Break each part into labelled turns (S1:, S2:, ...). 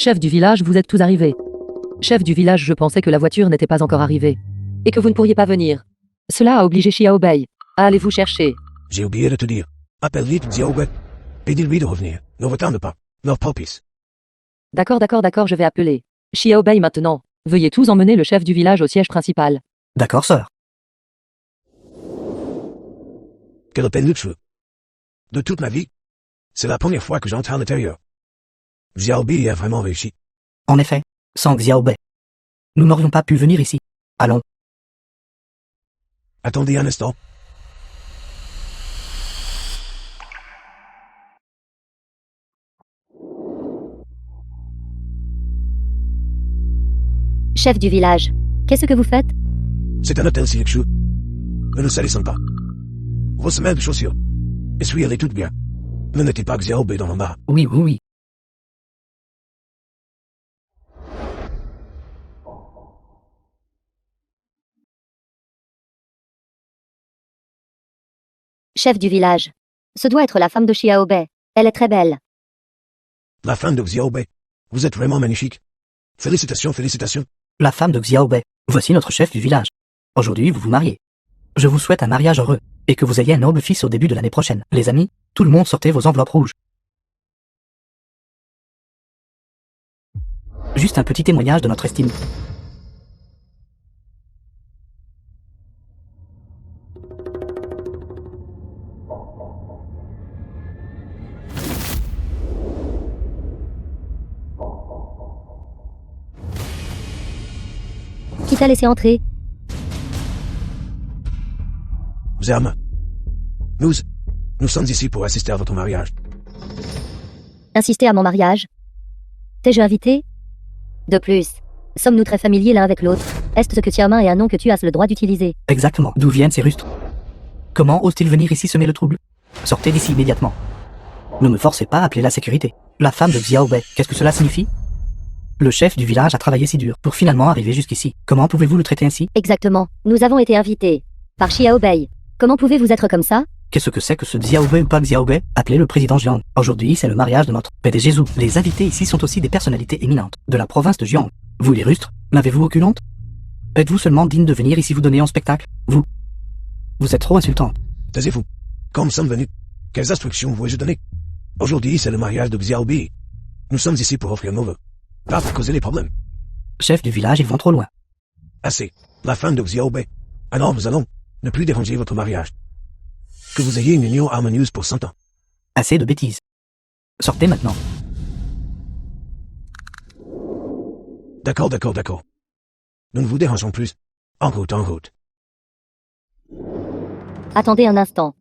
S1: Chef du village, vous êtes tous arrivés. Chef du village, je pensais que la voiture n'était pas encore arrivée. Et que vous ne pourriez pas venir. Cela a obligé Xiaobei à aller vous chercher.
S2: J'ai oublié de te dire. Appelle vite Xiaobei. Et dis-lui de revenir. Ne retarde pas. Leur propice.
S1: D'accord, je vais appeler Xiaobei maintenant. Veuillez tous emmener le chef du village au siège principal.
S3: D'accord, sœur.
S2: Quelle peine de cheveux. De toute ma vie, c'est la première fois que j'entre à l'intérieur. Xiaobei a vraiment réussi.
S3: En effet, sans Xiaobei, nous n'aurions pas pu venir ici. Allons.
S2: Attendez un instant.
S4: Chef du village, qu'est-ce que vous faites?
S2: C'est un hôtel silencieux. Ne nous salissons pas. Vos semelles de chaussures. Essuyez-les toutes bien. Ne mettez pas Xiaobei dans l'embarras.
S3: Oui.
S4: Chef du village, ce doit être la femme de Xiaobei. Elle est très belle.
S2: La femme de Xiaobei. Vous êtes vraiment magnifique. Félicitations.
S3: La femme de Xiaobei, voici notre chef du village. Aujourd'hui, vous vous mariez. Je vous souhaite un mariage heureux, et que vous ayez un noble fils au début de l'année prochaine. Les amis, tout le monde sortez vos enveloppes rouges. Juste un petit témoignage de notre estime.
S4: Qui t'a laissé entrer?
S2: Zerma. Nous sommes ici pour assister à votre mariage.
S4: Insister à mon mariage? T'es-je invité? De plus, sommes-nous très familiers l'un avec l'autre? Est-ce que Tiamin est un nom que tu as le droit d'utiliser?
S3: Exactement. D'où viennent ces rustres? Comment osent-ils venir ici semer le trouble? Sortez d'ici immédiatement. Ne me forcez pas à appeler la sécurité. La femme de Xiaobei, qu'est-ce que cela signifie? Le chef du village a travaillé si dur pour finalement arriver jusqu'ici. Comment pouvez-vous le traiter ainsi?
S4: Exactement. Nous avons été invités par Xiaobei. Comment pouvez-vous être comme ça?
S3: Qu'est-ce que c'est que ce Xiaobei ou pas Xiaobei? Appelez le président Jiang. Aujourd'hui, c'est le mariage de notre PDG Zhu. Les invités ici sont aussi des personnalités éminentes de la province de Jiang. Vous les rustres, n'avez-vous aucune honte? Êtes-vous seulement digne de venir ici vous donner en spectacle? Vous êtes trop insultant.
S2: Taisez-vous. Comme nous sommes venus, quelles instructions vous ai-je données? Aujourd'hui, c'est le mariage de Xiaobei. Nous sommes ici pour offrir nos vœux. Pas pour causer les problèmes.
S3: Chef du village, ils vont trop loin.
S2: Assez. La femme de Xiaobei. Alors nous allons ne plus déranger votre mariage. Que vous ayez une union harmonieuse pour 100 ans.
S3: Assez de bêtises. Sortez maintenant.
S2: D'accord. Nous ne vous dérangeons plus. En route.
S4: Attendez un instant.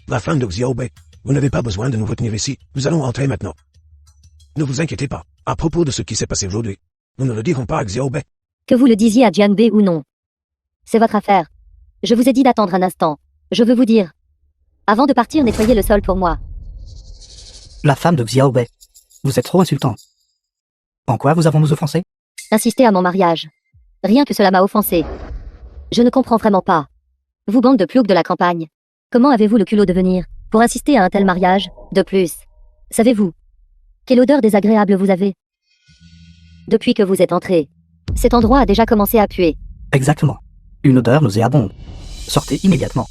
S2: La femme de Xiaobei, vous n'avez pas besoin de nous retenir ici. Nous allons entrer maintenant. Ne vous inquiétez pas. À propos de ce qui s'est passé aujourd'hui, nous ne le dirons pas à Xiaobei.
S4: Que vous le disiez à Jianbei ou non. C'est votre affaire. Je vous ai dit d'attendre un instant. Je veux vous dire. Avant de partir, nettoyez le sol pour moi.
S3: La femme de Xiaobei. Vous êtes trop insultant. En quoi vous avons-nous offensé?
S4: Insister à mon mariage. Rien que cela m'a offensé. Je ne comprends vraiment pas. Vous bande de ploucs de la campagne. Comment avez-vous le culot de venir pour insister à un tel mariage? De plus, savez-vous quelle odeur désagréable vous avez? Depuis que vous êtes entré, cet endroit a déjà commencé à puer.
S3: Exactement. Une odeur nauséabonde. Sortez immédiatement.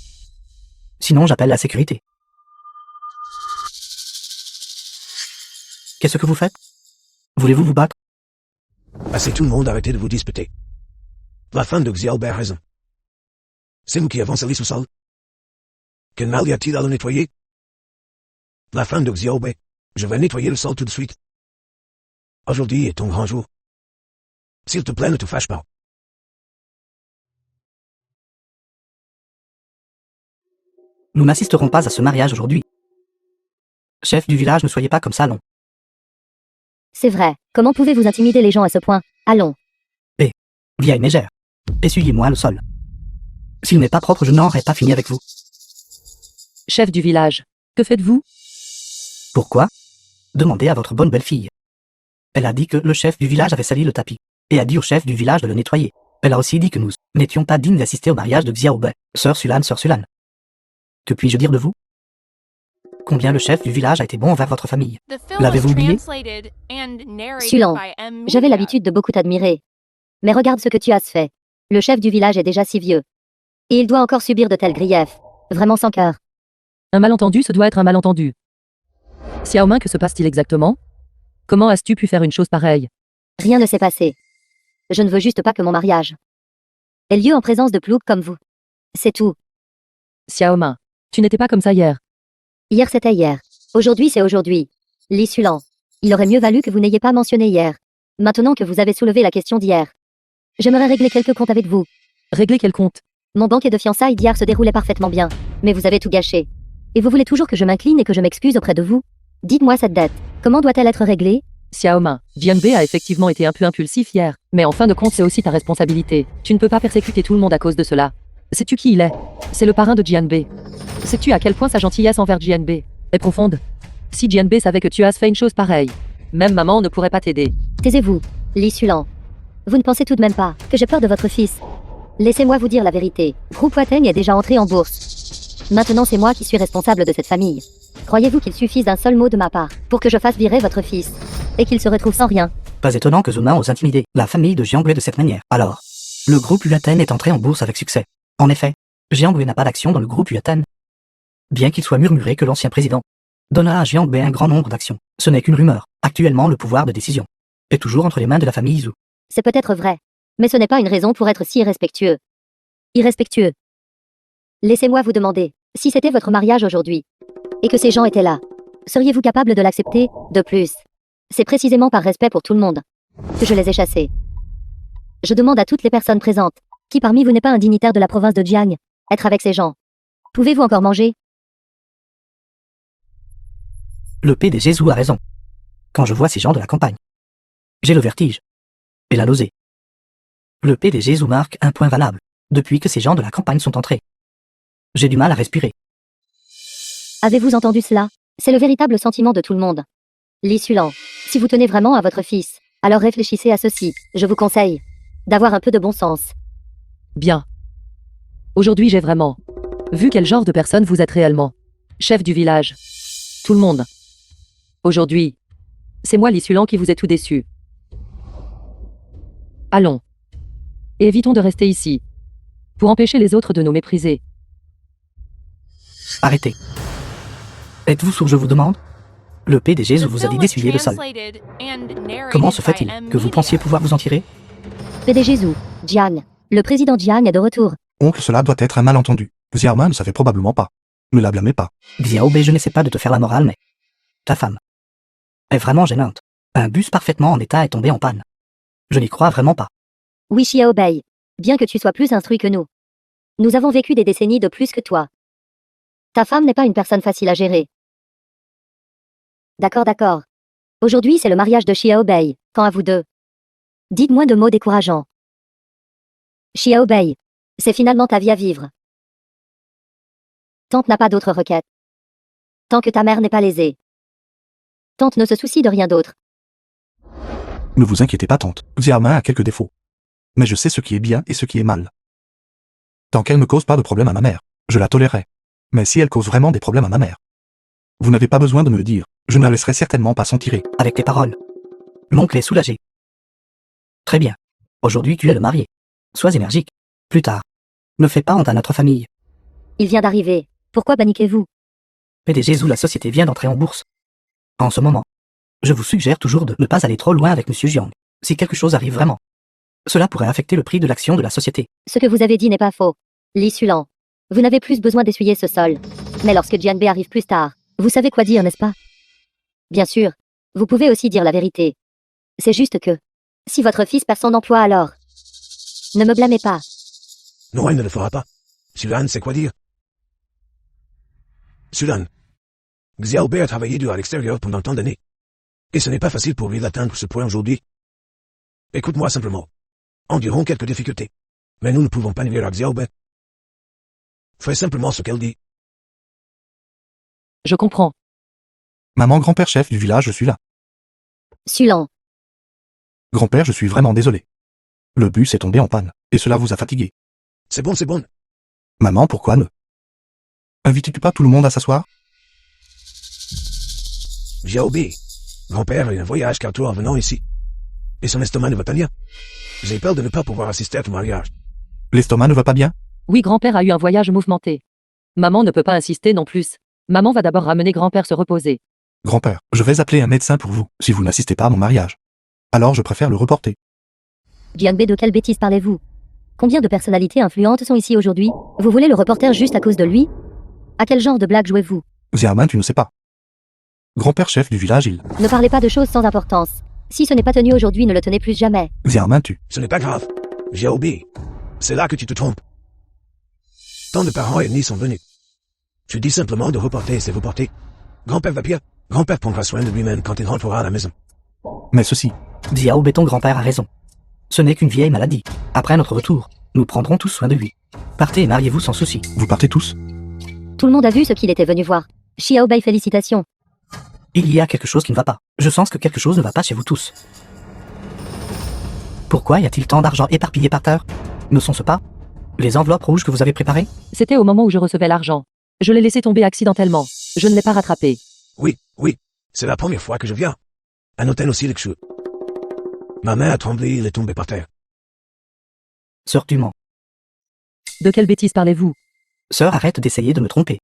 S3: Sinon, j'appelle la sécurité. Qu'est-ce que vous faites? Voulez-vous vous battre?
S2: Assez tout le monde, arrêtez de vous disputer. La femme de Xiaobei a raison. C'est nous qui avons sali ce sol. Quel mal y a-t-il à le nettoyer? La femme de Xiaobei, je vais nettoyer le sol tout de suite. Aujourd'hui est ton grand jour. S'il te plaît, ne te fâche pas.
S3: Nous n'assisterons pas à ce mariage aujourd'hui. Chef du village, ne soyez pas comme ça, non.
S4: C'est vrai. Comment pouvez-vous intimider les gens à ce point? Allons.
S3: Vieille mégère. Essuyez-moi le sol. S'il n'est pas propre, je n'aurai pas fini avec vous.
S1: Chef du village, que faites-vous?
S3: Pourquoi? Demandez à votre bonne belle-fille. Elle a dit que le chef du village avait sali le tapis, et a dit au chef du village de le nettoyer. Elle a aussi dit que nous n'étions pas dignes d'assister au mariage de Xiaobei. Sœur Sulan. Que puis-je dire de vous? combien le chef du village a été bon envers votre famille.
S5: L'avez-vous oublié?
S4: Sulan, j'avais l'habitude de beaucoup t'admirer. Mais regarde ce que tu as fait. Le chef du village est déjà si vieux. Et il doit encore subir de tels griefs. Vraiment sans cœur.
S1: Un malentendu, ce doit être un malentendu. Xiao Ming, que se passe-t-il exactement? Comment as-tu pu faire une chose pareille?
S4: Rien ne s'est passé. Je ne veux juste pas que mon mariage ait lieu en présence de ploucs comme vous. C'est tout.
S1: Xiao Ming, tu n'étais pas comme ça hier.
S4: Hier c'était hier. Aujourd'hui c'est aujourd'hui. Li Sulan. Il aurait mieux valu que vous n'ayez pas mentionné hier. Maintenant que vous avez soulevé la question d'hier. J'aimerais régler quelques comptes avec vous.
S1: Régler quel compte?
S4: Mon banquet de fiançailles d'hier se déroulait parfaitement bien. Mais vous avez tout gâché. Et vous voulez toujours que je m'incline et que je m'excuse auprès de vous? Dites-moi cette dette. Comment doit-elle être réglée?
S1: Xiao Ming, Jianbei a effectivement été un peu impulsif hier. Mais en fin de compte, c'est aussi ta responsabilité. Tu ne peux pas persécuter tout le monde à cause de cela. Sais-tu qui il est? C'est le parrain de Jianbei. Sais-tu à quel point sa gentillesse envers Jianbei est profonde? Si Jianbei savait que tu as fait une chose pareille, même maman ne pourrait pas t'aider.
S4: Taisez-vous, Li Sulan. Vous ne pensez tout de même pas que j'ai peur de votre fils? Laissez-moi vous dire la vérité. Groupe Huateng est déjà entré en bourse. Maintenant c'est moi qui suis responsable de cette famille. Croyez-vous qu'il suffise d'un seul mot de ma part pour que je fasse virer votre fils et qu'il se retrouve sans rien?
S3: Pas étonnant que Zuma ose intimider la famille de Jiangbei de cette manière. Alors, le groupe Huateng est entré en bourse avec succès. En effet, Jiangbei n'a pas d'action dans le groupe Huateng. Bien qu'il soit murmuré que l'ancien président donna à Jiangbei un grand nombre d'actions, ce n'est qu'une rumeur. Actuellement, le pouvoir de décision est toujours entre les mains de la famille Zhu.
S4: C'est peut-être vrai, mais ce n'est pas une raison pour être si irrespectueux. Irrespectueux. Laissez-moi vous demander, si c'était votre mariage aujourd'hui, et que ces gens étaient là, seriez-vous capable de l'accepter? De plus, c'est précisément par respect pour tout le monde que je les ai chassés. Je demande à toutes les personnes présentes, qui parmi vous n'est pas un dignitaire de la province de Jiang, être avec ces gens. Pouvez-vous encore manger?
S3: Le PDG Zhu a raison. Quand je vois ces gens de la campagne, j'ai le vertige et la nausée. Le PDG Zhu marque un point valable depuis que ces gens de la campagne sont entrés. J'ai du mal à respirer.
S4: Avez-vous entendu cela? C'est le véritable sentiment de tout le monde. Li Sulan, si vous tenez vraiment à votre fils, alors réfléchissez à ceci. Je vous conseille d'avoir un peu de bon sens.
S1: Bien. Aujourd'hui, j'ai vraiment vu quel genre de personne vous êtes réellement. Chef du village. Tout le monde. Aujourd'hui, c'est moi Li Sulan qui vous ai tout déçu. Allons. Et évitons de rester ici. Pour empêcher les autres de nous mépriser.
S3: Arrêtez. Êtes-vous sourd, je vous demande? Le PDG vous a dit d'essuyer le sol. Comment se fait-il que vous pensiez pouvoir vous en tirer?
S4: PDG Zhu, Jiang, le président Jiang est de retour.
S6: Oncle, cela doit être un malentendu. Xiao Ming ne savait probablement pas. Ne la blâmez pas.
S3: Xiaobei, je n'essaie pas de te faire la morale, mais ta femme est vraiment gênante. Un bus parfaitement en état est tombé en panne. Je n'y crois vraiment pas.
S4: Oui, Xiaobei, bien que tu sois plus instruit que nous. Nous avons vécu des décennies de plus que toi. Ta femme n'est pas une personne facile à gérer. D'accord, d'accord. Aujourd'hui, c'est le mariage de Xiaobei. Quant à vous deux, dites moins de mots décourageants. Xiaobei, c'est finalement ta vie à vivre. Tante n'a pas d'autre requête. Tant que ta mère n'est pas lésée. Tante ne se soucie de rien d'autre.
S6: Ne vous inquiétez pas, tante. Xiao Ming a quelques défauts. Mais je sais ce qui est bien et ce qui est mal. Tant qu'elle ne cause pas de problème à ma mère, je la tolérerai. Mais si elle cause vraiment des problèmes à ma mère, vous n'avez pas besoin de me le dire, je ne la laisserai certainement pas s'en tirer.
S3: Avec tes paroles. L'oncle est soulagé. Très bien. Aujourd'hui, tu es le marié. Sois énergique. Plus tard. Ne fais pas honte à notre famille.
S4: Il vient d'arriver. Pourquoi paniquez-vous?
S3: PDG Zhu, la société vient d'entrer en bourse. En ce moment, je vous suggère toujours de ne pas aller trop loin avec Monsieur Jiang. Si quelque chose arrive vraiment, cela pourrait affecter le prix de l'action de la société.
S4: Ce que vous avez dit n'est pas faux. Li Sulan, vous n'avez plus besoin d'essuyer ce sol. Mais lorsque Jianbei arrive plus tard, vous savez quoi dire, n'est-ce pas? Bien sûr, vous pouvez aussi dire la vérité. C'est juste que, si votre fils perd son emploi alors, ne me blâmez pas.
S2: Non, elle ne le fera pas. Sulan sait quoi dire. Sulan. Xiaobei a travaillé dur à l'extérieur pendant tant d'années. Et ce n'est pas facile pour lui d'atteindre ce point aujourd'hui. Écoute-moi simplement. Endurons quelques difficultés. Mais nous ne pouvons pas nuire à Xiaobei. Fais simplement ce qu'elle dit.
S1: Je comprends.
S6: Maman, grand-père chef du village, je suis là.
S4: Sulan,
S6: Grand-père, je suis vraiment désolé. Le bus est tombé en panne, et cela vous a fatigué.
S2: C'est bon, c'est bon.
S6: Maman, pourquoi ne invites-tu pas tout le monde à s'asseoir?
S2: Xiaobi, grand-père a eu un voyage carreau en venant ici. Et son estomac ne va pas bien. J'ai peur de ne pas pouvoir assister à ton mariage.
S6: L'estomac ne va pas bien?
S1: Oui, grand-père a eu un voyage mouvementé. Maman ne peut pas insister non plus. Maman va d'abord ramener grand-père se reposer.
S6: Grand-père, je vais appeler un médecin pour vous, si vous n'assistez pas à mon mariage. Alors je préfère le reporter.
S4: Jianbei, de quelle bêtise parlez-vous? Combien de personnalités influentes sont ici aujourd'hui? Vous voulez le reporter juste à cause de lui? À quel genre de blague jouez-vous?
S6: Xiaoman, tu ne sais pas. Grand-père chef du village, il...
S4: Ne parlez pas de choses sans importance. Si ce n'est pas tenu aujourd'hui, ne le tenez plus jamais.
S6: Xiaoman, tu...
S2: Ce n'est pas grave. Xiaobi, c'est là que tu te trompes. Tant de parents et ennemis sont venus. Tu dis simplement de reporter et c'est reporté. Grand-père va bien. Grand-père prendra soin de lui-même quand il rentrera à la maison.
S6: Mais ceci...
S3: Xiaobei, ton grand-père a raison. Ce n'est qu'une vieille maladie. Après notre retour, nous prendrons tous soin de lui. Partez et mariez-vous sans souci.
S6: Vous partez tous?
S4: Tout le monde a vu ce qu'il était venu voir. Xiaobei, félicitations.
S3: Il y a quelque chose qui ne va pas. Je sens que quelque chose ne va pas chez vous tous. Pourquoi y a-t-il tant d'argent éparpillé par terre? Ne sont-ce pas les enveloppes rouges que vous avez préparées?
S1: C'était au moment où je recevais l'argent. Je l'ai laissé tomber accidentellement. Je ne l'ai pas rattrapé.
S2: Oui, c'est la première fois que je viens. À noter aussi les cheveux. Ma main a tremblé, il est tombé par terre.
S3: Sœur, tu mens.
S1: De quelle bêtise parlez-vous?
S3: Sœur, arrête d'essayer de me tromper.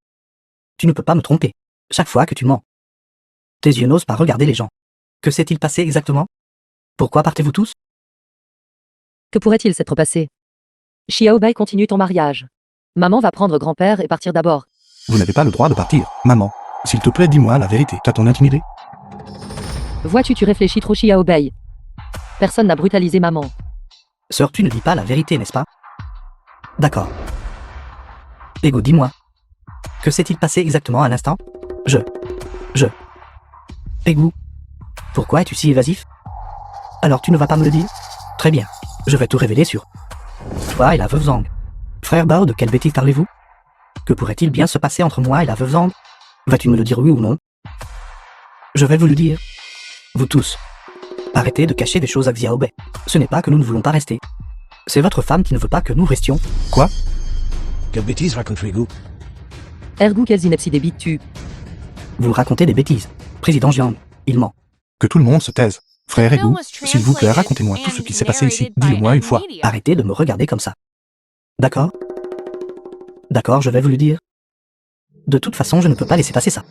S3: Tu ne peux pas me tromper. Chaque fois que tu mens. Tes yeux n'osent pas regarder les gens. Que s'est-il passé exactement? Pourquoi partez-vous tous?
S1: Que pourrait-il s'être passé? Xiaobei, continue ton mariage. Maman va prendre grand-père et partir d'abord.
S6: Vous n'avez pas le droit de partir. Maman, s'il te plaît, dis-moi la vérité. T'as-t-on intimidé?
S1: Vois-tu, tu réfléchis trop, Xiaobei. Personne n'a brutalisé maman.
S3: Sœur, tu ne dis pas la vérité, n'est-ce pas? D'accord. Ego, dis-moi. Que s'est-il passé exactement à l'instant? Ego. Pourquoi es-tu si évasif? Alors tu ne vas pas me le dire? Très bien. Je vais tout révéler sur toi et la veuve Zhang. Frère Bao, de quelle bêtise parlez-vous? Que pourrait-il bien se passer entre moi et la veuve Zhang? Vas-tu me le dire oui ou non? Je vais vous le dire. Vous tous. Arrêtez de cacher des choses à Xiaobei. Ce n'est pas que nous ne voulons pas rester. C'est votre femme qui ne veut pas que nous restions.
S6: Quoi?
S2: Quelle bêtise raconte-vous?
S1: Ergou, quelles inepties débites-tu?
S3: Vous racontez des bêtises. Président Jiang, il ment.
S6: Que tout le monde se taise. Frère Egu, s'il vous plaît, racontez-moi tout ce qui s'est passé ici. Dis-le-moi une fois.
S3: Arrêtez de me regarder comme ça. D'accord? D'accord, je vais vous le dire. De toute façon, je ne peux pas laisser passer ça.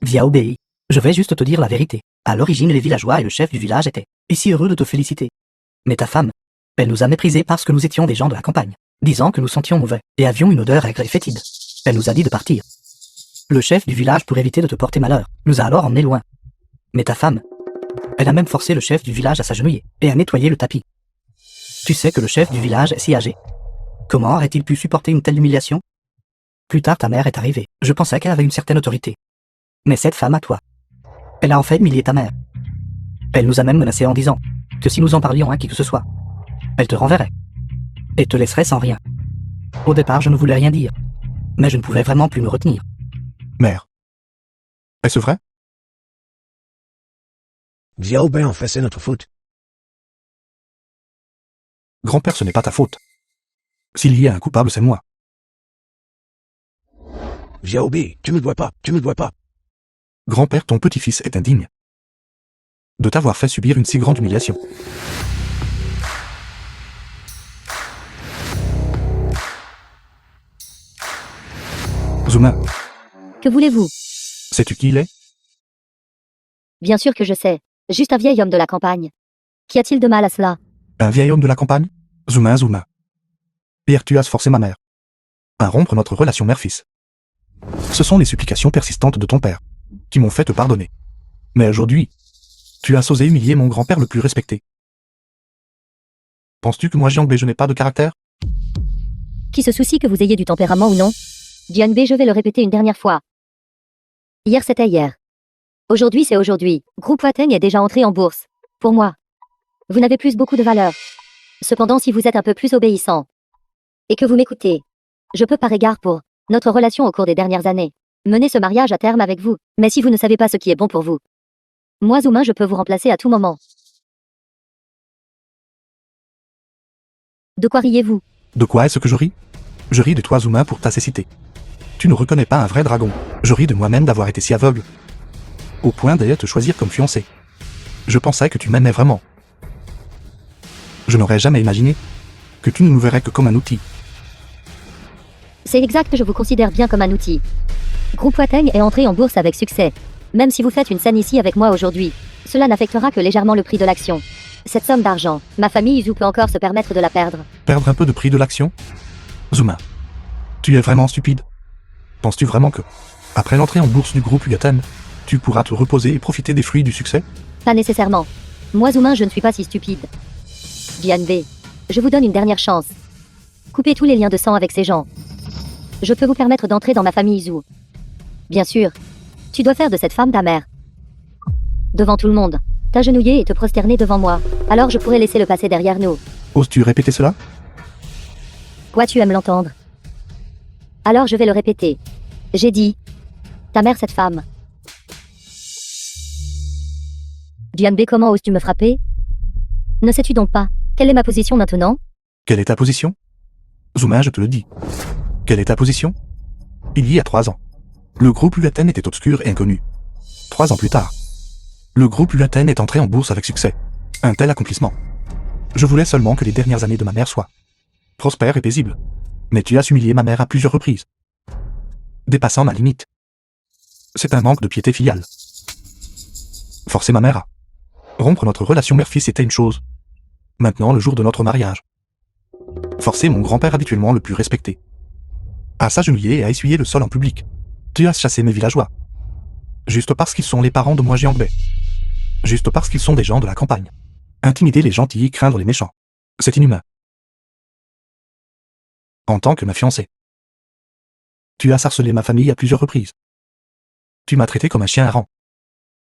S3: Xiaobei, je vais juste te dire la vérité. À l'origine, les villageois et le chef du village étaient si heureux de te féliciter. Mais ta femme, elle nous a méprisés parce que nous étions des gens de la campagne, disant que nous sentions mauvais et avions une odeur aigre et fétide. Elle nous a dit de partir. Le chef du village, pour éviter de te porter malheur, nous a alors emmenés loin. Mais ta femme, elle a même forcé le chef du village à s'agenouiller et à nettoyer le tapis. Tu sais que le chef du village est si âgé. Comment aurait-il pu supporter une telle humiliation? Plus tard, ta mère est arrivée. Je pensais qu'elle avait une certaine autorité. Mais cette femme à toi, elle a en fait humilié ta mère. Elle nous a même menacés en disant que si nous en parlions à qui que ce soit, elle te renverrait et te laisserait sans rien. Au départ, je ne voulais rien dire, mais je ne pouvais vraiment plus me retenir.
S6: Mère. Est-ce vrai?
S2: Xiaobei, en fait, c'est notre faute.
S6: Grand-père, ce n'est pas ta faute. S'il y a un coupable, c'est moi.
S2: Xiaobei, tu me dois pas.
S6: Grand-père, ton petit-fils est indigne de t'avoir fait subir une si grande humiliation. Zuma,
S4: Que voulez-vous?
S6: sais-tu qui il est?
S4: Bien sûr que je sais. Juste un vieil homme de la campagne. Qu'y a-t-il de mal à cela?
S6: Un vieil homme de la campagne? Zuma. Hier, tu as forcé ma mère à rompre notre relation mère-fils. Ce sont les supplications persistantes de ton père qui m'ont fait te pardonner. Mais aujourd'hui, tu as osé humilier mon grand-père le plus respecté. Penses-tu que moi, Jiangbei, je n'ai pas de caractère?
S4: Qui se soucie que vous ayez du tempérament ou non? Jianbei, je vais le répéter une dernière fois. Hier, c'était hier. Aujourd'hui, c'est aujourd'hui. Groupe Wateng est déjà entré en bourse. Pour moi, vous n'avez plus beaucoup de valeur. Cependant, si vous êtes un peu plus obéissant et que vous m'écoutez, je peux par égard pour notre relation au cours des dernières années mener ce mariage à terme avec vous. Mais si vous ne savez pas ce qui est bon pour vous, moi, Zuma, je peux vous remplacer à tout moment. De quoi riez-vous?
S6: De quoi est-ce que je ris? Je ris de toi, Zuma, pour ta cécité. Tu ne reconnais pas un vrai dragon. Je ris de moi-même d'avoir été si aveugle. Au point d'ailleurs te choisir comme fiancé. Je pensais que tu m'aimais vraiment. Je n'aurais jamais imaginé que tu ne nous verrais que comme un outil.
S4: C'est exact, je vous considère bien comme un outil. Groupe Wateng est entré en bourse avec succès. Même si vous faites une scène ici avec moi aujourd'hui, cela n'affectera que légèrement le prix de l'action. Cette somme d'argent, ma famille Izu peut encore se permettre de la perdre.
S6: Perdre un peu de prix de l'action? Zuma, tu es vraiment stupide. Penses-tu vraiment que, après l'entrée en bourse du groupe Ugaten, tu pourras te reposer et profiter des fruits du succès?
S4: Pas nécessairement. Moi Zoumin, je ne suis pas si stupide. Jianbei, je vous donne une dernière chance. Coupez tous les liens de sang avec ces gens. Je peux vous permettre d'entrer dans ma famille Izu. Bien sûr, tu dois faire de cette femme ta mère. Devant tout le monde, t'agenouiller et te prosterner devant moi. Alors je pourrais laisser le passé derrière nous.
S6: Oses-tu répéter cela?
S4: Quoi, tu aimes l'entendre? Alors je vais le répéter. J'ai dit, ta mère cette femme. Jianbei, comment oses-tu me frapper? Ne sais-tu donc pas quelle est ma position maintenant?
S6: Quelle est ta position? Zuma, je te le dis. Quelle est ta position? Il y a 3 ans, le groupe Ugaten était obscur et inconnu. 3 ans plus tard, le groupe Ugaten est entré en bourse avec succès. Un tel accomplissement. Je voulais seulement que les dernières années de ma mère soient prospères et paisibles. Mais tu as humilié ma mère à plusieurs reprises, dépassant ma limite. C'est un manque de piété filiale. Forcer ma mère à rompre notre relation mère-fils était une chose. Maintenant, le jour de notre mariage, forcer mon grand-père habituellement le plus respecté à s'agenouiller et à essuyer le sol en public. Tu as chassé mes villageois. Juste parce qu'ils sont les parents de moi Jianbei. Juste parce qu'ils sont des gens de la campagne. Intimider les gentils et craindre les méchants. C'est inhumain. En tant que ma fiancée, tu as harcelé ma famille à plusieurs reprises. Tu m'as traité comme un chien errant,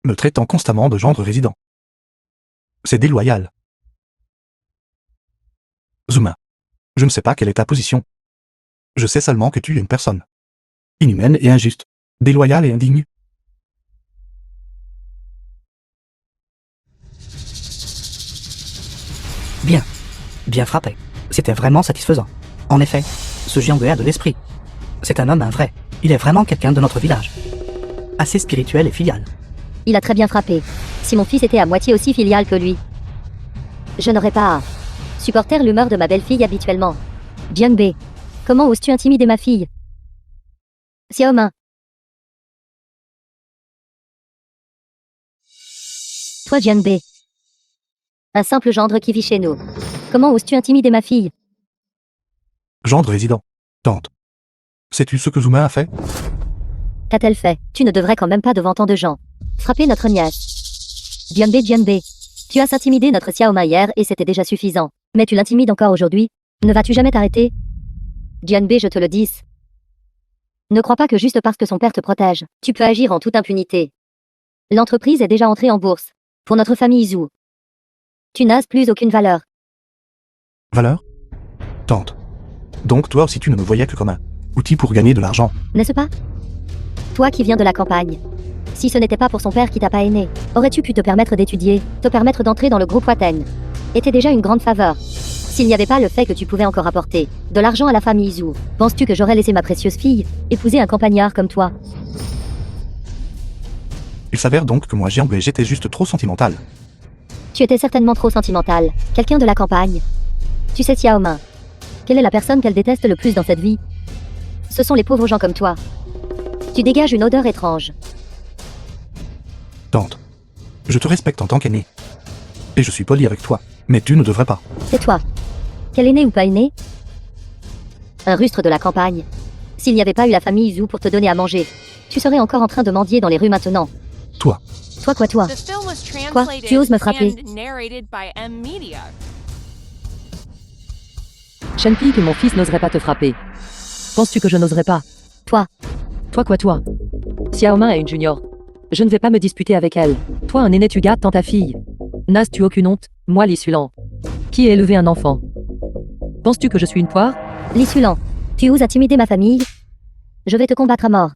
S6: me traitant constamment de gendre résident. C'est déloyal. Zuma, je ne sais pas quelle est ta position. Je sais seulement que tu es une personne inhumaine et injuste, déloyale et indigne.
S3: Bien. Bien frappé. C'était vraiment satisfaisant. En effet, ce Jianbei a de l'esprit. C'est un homme, un vrai. Il est vraiment quelqu'un de notre village. Assez spirituel et filial.
S4: Il a très bien frappé. Si mon fils était à moitié aussi filial que lui, je n'aurais pas à supporter l'humeur de ma belle-fille habituellement. Jianbei, comment oses-tu intimider ma fille? Xiaomin. Toi Jianbei. Un simple gendre qui vit chez nous. Comment oses-tu intimider ma fille?
S6: Gendre résident. Tante. Sais-tu ce que Zuma a fait?
S4: Qu'a-t-elle fait? Tu ne devrais quand même pas devant tant de gens frapper notre nièce. Jianbei, tu as intimidé notre Xiaomin hier et c'était déjà suffisant. Mais tu l'intimides encore aujourd'hui? Ne vas-tu jamais t'arrêter? Jianbei, je te le dis. Ne crois pas que juste parce que son père te protège, tu peux agir en toute impunité. L'entreprise est déjà entrée en bourse. Pour notre famille Izu. Tu n'as plus aucune valeur.
S6: Valeur? Tante. Donc toi aussi tu ne me voyais que comme un outil pour gagner de l'argent.
S4: N'est-ce pas? Toi qui viens de la campagne. Si ce n'était pas pour son père qui t'a pas aîné, aurais-tu pu te permettre d'étudier, te permettre d'entrer dans le groupe Wateng? Était déjà une grande faveur. S'il n'y avait pas le fait que tu pouvais encore apporter de l'argent à la famille Izu, penses-tu que j'aurais laissé ma précieuse fille épouser un campagnard comme toi?
S6: Il s'avère donc que moi Jianbei j'étais juste trop sentimental.
S4: Tu étais certainement trop sentimental. Quelqu'un de la campagne. Tu sais Xiaomin. Quelle est la personne qu'elle déteste le plus dans cette vie? Ce sont les pauvres gens comme toi. Tu dégages une odeur étrange.
S6: Tante. Je te respecte en tant qu'aîné. Et je suis poli avec toi. Mais tu ne devrais pas.
S4: C'est toi. Quel aîné ou pas aîné? Un rustre de la campagne. S'il n'y avait pas eu la famille Izu pour te donner à manger, tu serais encore en train de mendier dans les rues maintenant.
S6: Toi.
S4: Toi quoi toi?
S5: Quoi?
S4: Tu oses me frapper?
S1: Shenpi, que mon fils n'oserait pas te frapper. Penses-tu que je n'oserais pas?
S4: Toi.
S1: Toi quoi toi? Xiaomin est une junior. Je ne vais pas me disputer avec elle. Toi un aîné tu gâtes tant ta fille. N'as-tu aucune honte? Moi l'Issulan. Qui a élevé un enfant? Penses-tu que je suis une poire?
S4: L'Issulan. Tu oses intimider ma famille? Je vais te combattre à mort.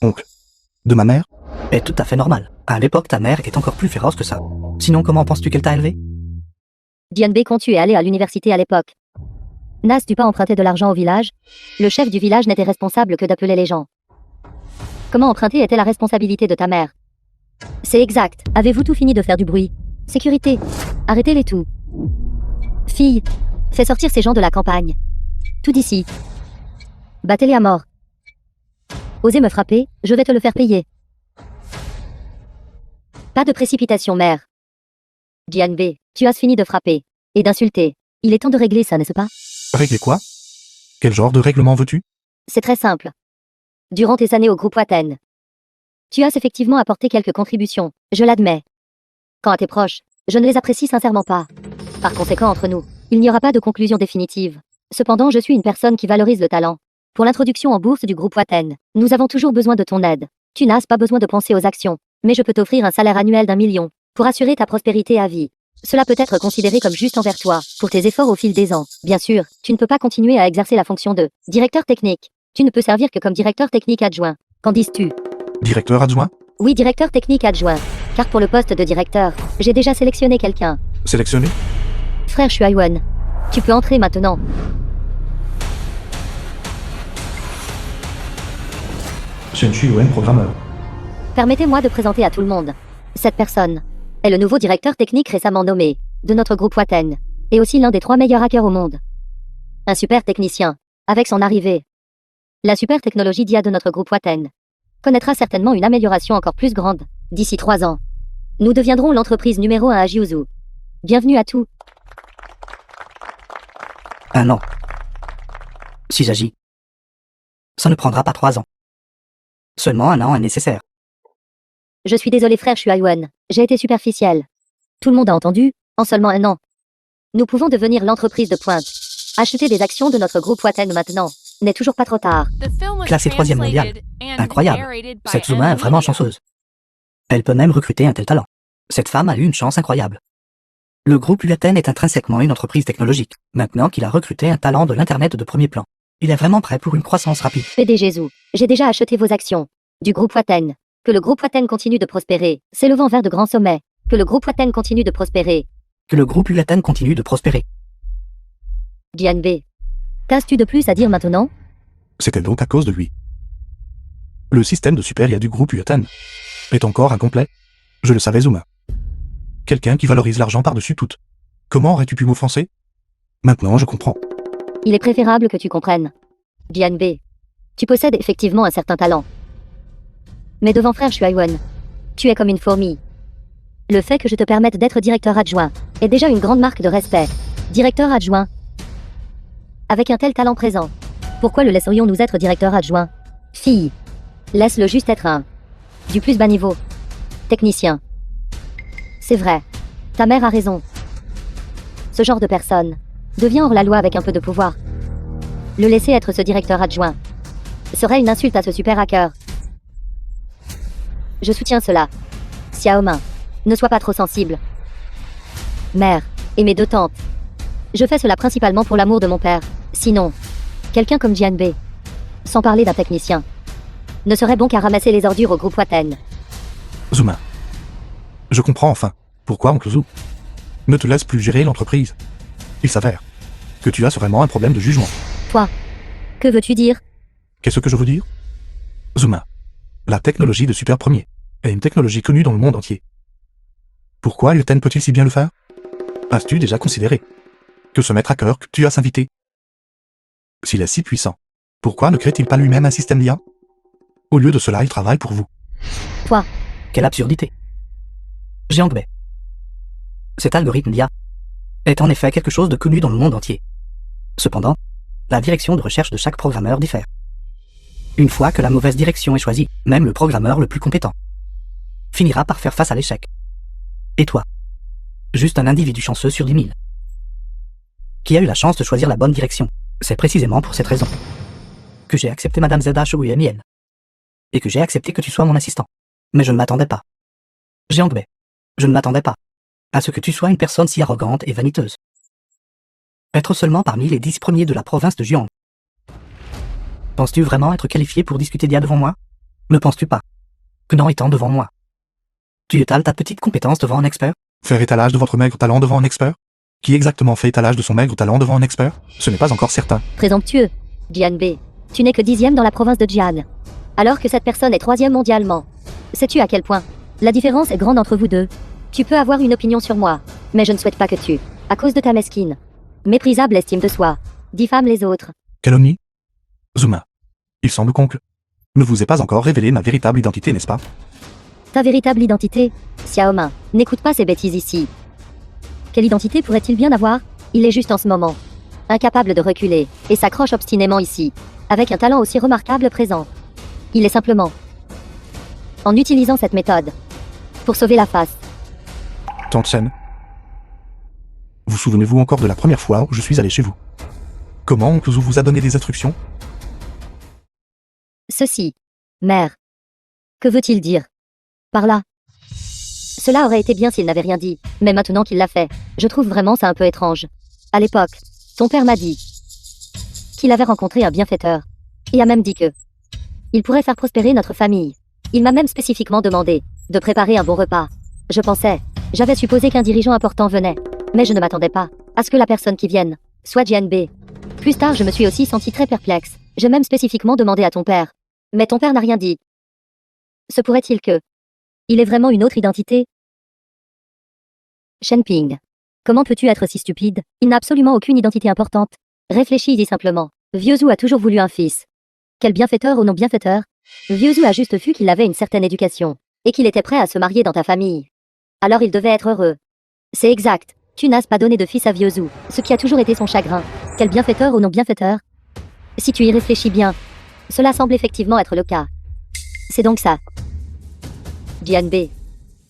S6: Oncle. De ma mère?
S3: Est tout à fait normal. À l'époque, ta mère est encore plus féroce que ça. Sinon, comment penses-tu qu'elle t'a élevé?
S4: Jianbei, quand tu es allé à l'université à l'époque, n'as-tu pas emprunté de l'argent au village? Le chef du village n'était responsable que d'appeler les gens Comment emprunter était la responsabilité de ta mère. C'est exact. Avez-vous tout fini de faire du bruit? Sécurité. Arrêtez-les tout. Fille. Fais sortir ces gens de la campagne. Tout d'ici. Battez-les à mort. Osez me frapper, je vais te le faire payer. Pas de précipitation, mère. Jianbei, tu as fini de frapper. Et d'insulter. Il est temps de régler ça, n'est-ce pas?
S6: Régler quoi? Quel genre de règlement veux-tu?
S4: C'est très simple. Durant tes années au groupe Waten, tu as effectivement apporté quelques contributions, je l'admets. Quant à tes proches, je ne les apprécie sincèrement pas. Par conséquent, entre nous, il n'y aura pas de conclusion définitive. Cependant, je suis une personne qui valorise le talent. Pour l'introduction en bourse du groupe Waten, nous avons toujours besoin de ton aide. Tu n'as pas besoin de penser aux actions, mais je peux t'offrir un salaire annuel d'1 million, pour assurer ta prospérité à vie. Cela peut être considéré comme juste envers toi, pour tes efforts au fil des ans. Bien sûr, tu ne peux pas continuer à exercer la fonction de directeur technique. Tu ne peux servir que comme directeur technique adjoint. Qu'en dises-tu?
S6: Directeur adjoint?
S4: Oui, directeur technique adjoint. Car pour le poste de directeur, j'ai déjà sélectionné quelqu'un.
S6: Sélectionné?
S4: Frère Shuaiwen, tu peux entrer maintenant.
S6: Shen Shuiwen, programmeur.
S4: Permettez-moi de présenter à tout le monde. Cette personne est le nouveau directeur technique récemment nommé de notre groupe Waten, et aussi l'un des 3 meilleurs hackers au monde. Un super technicien. Avec son arrivée, la super technologie d'IA de notre groupe Waten connaîtra certainement une amélioration encore plus grande. D'ici 3 ans, nous deviendrons l'entreprise numéro 1 à Jiuzhou. Bienvenue à tous.
S3: 1 an. Si j'agis, ça ne prendra pas 3 ans. Seulement 1 an est nécessaire.
S4: Je suis désolé frère Shuaiwen, j'ai été superficiel. Tout le monde a entendu, en seulement 1 an. Nous pouvons devenir l'entreprise de pointe. Acheter des actions de notre groupe Waten maintenant n'est toujours pas trop tard.
S3: Classée 3e mondiale. Incroyable. Cette Zuma est vraiment chanceuse. Elle peut même recruter un tel talent. Cette femme a eu une chance incroyable. Le groupe Waten est intrinsèquement une entreprise technologique. Maintenant qu'il a recruté un talent de l'Internet de premier plan, il est vraiment prêt pour une croissance rapide.
S4: PDG Zhu, j'ai déjà acheté vos actions. Du groupe Waten. Que le groupe Waten continue de prospérer, s'élevant vers de grands sommets. Que le groupe Waten continue de prospérer.
S3: Que le groupe Waten continue de prospérer.
S4: Jianbei. Qu'as-tu de plus à dire maintenant?
S6: C'était donc à cause de lui. Le système de super IA du groupe Waten est encore incomplet. Je le savais, Zuma. Quelqu'un qui valorise l'argent par-dessus tout. Comment aurais-tu pu m'offenser? Maintenant, je comprends.
S4: Il est préférable que tu comprennes. Jianbei. Tu possèdes effectivement un certain talent. Mais devant frère Shuaiwen, tu es comme une fourmi. Le fait que je te permette d'être directeur adjoint est déjà une grande marque de respect. Directeur adjoint. Avec un tel talent présent, pourquoi le laisserions-nous être directeur adjoint? Fille. Laisse-le juste être un du plus bas niveau. Technicien. C'est vrai. Ta mère a raison. Ce genre de personne devient hors la loi avec un peu de pouvoir. Le laisser être ce directeur adjoint serait une insulte à ce super hacker. Je soutiens cela. Xiaomin, ne sois pas trop sensible. Mère, et mes 2 tantes. Je fais cela principalement pour l'amour de mon père. Sinon, quelqu'un comme Jianbei, sans parler d'un technicien, ne serait bon qu'à ramasser les ordures au groupe Waten.
S6: Zuma. Je comprends enfin pourquoi Oncle Zhu ne te laisse plus gérer l'entreprise. Il s'avère que tu as vraiment un problème de jugement.
S4: Toi, que veux-tu dire?
S6: Qu'est-ce que je veux dire? Zuma. La technologie de Super Premier est une technologie connue dans le monde entier. Pourquoi Waten peut-il si bien le faire? As-tu déjà considéré que ce maître hacker que tu as invité, s'il est si puissant, pourquoi ne crée-t-il pas lui-même un système d'IA? Au lieu de cela, il travaille pour vous.
S4: Toi,
S3: Quelle absurdité. Jianbei. Cet algorithme d'IA est en effet quelque chose de connu dans le monde entier. Cependant, la direction de recherche de chaque programmeur diffère. Une fois que la mauvaise direction est choisie, même le programmeur le plus compétent finira par faire face à l'échec. Et toi? Juste un individu chanceux sur 10 000 qui a eu la chance de choisir la bonne direction. C'est précisément pour cette raison que j'ai accepté Madame Zelda Shuiwen et que j'ai accepté que tu sois mon assistant. Mais je ne m'attendais pas. Jianbei, je ne m'attendais pas à ce que tu sois une personne si arrogante et vaniteuse. Être seulement parmi les 10 premiers de la province de Jiang. Penses-tu vraiment être qualifié pour discuter d'IA devant moi? Ne penses-tu pas que n'en étant devant moi, tu étales ta petite compétence devant un expert?
S6: Faire étalage de votre maigre talent devant un expert? Qui exactement fait étalage de son maigre talent devant un expert? Ce n'est pas encore certain.
S4: présomptueux. Jianbei, tu n'es que 10e dans la province de Jian. alors que cette personne est 3e mondialement. Sais-tu à quel point la différence est grande entre vous deux? Tu peux avoir une opinion sur moi, mais je ne souhaite pas que tu, à cause de ta mesquine, méprisable estime de soi, diffames les autres.
S6: Calomnie? Zuma. Il semble qu'oncle ne vous ait pas encore révélé ma véritable identité, n'est-ce pas?
S4: Ta véritable identité? Xiaomin, n'écoute pas ces bêtises ici. Quelle identité pourrait-il bien avoir? Il est juste en ce moment incapable de reculer, et s'accroche obstinément ici, avec un talent aussi remarquable présent. Il est simplement en utilisant cette méthode pour sauver la face.
S6: Tante Shen. Vous souvenez-vous encore de la première fois où je suis allé chez vous? Comment oncle Zhu vous a donné des instructions?
S4: Ceci. Mère. Que veut-il dire par là? Cela aurait été bien s'il n'avait rien dit, mais maintenant qu'il l'a fait, je trouve vraiment ça un peu étrange. À l'époque, ton père m'a dit qu'il avait rencontré un bienfaiteur, et a même dit que il pourrait faire prospérer notre famille. Il m'a même spécifiquement demandé de préparer un bon repas. J'avais supposé qu'un dirigeant important venait, mais je ne m'attendais pas à ce que la personne qui vienne soit Jianbei. Plus tard, je me suis aussi senti très perplexe. J'ai même spécifiquement demandé à ton père, mais ton père n'a rien dit. Se pourrait-il que il ait vraiment une autre identité? Shenping. Comment peux-tu être si stupide? Il n'a absolument aucune identité importante. Réfléchis-y simplement. Vieux Zhu a toujours voulu un fils. Quel bienfaiteur ou non bienfaiteur? Vieux Zhu a juste vu qu'il avait une certaine éducation, et qu'il était prêt à se marier dans ta famille. Alors il devait être heureux. C'est exact. Tu n'as pas donné de fils à Vieux Zhu, ce qui a toujours été son chagrin. Quel bienfaiteur ou non bienfaiteur? Si tu y réfléchis bien, cela semble effectivement être le cas. C'est donc ça. Jianbei.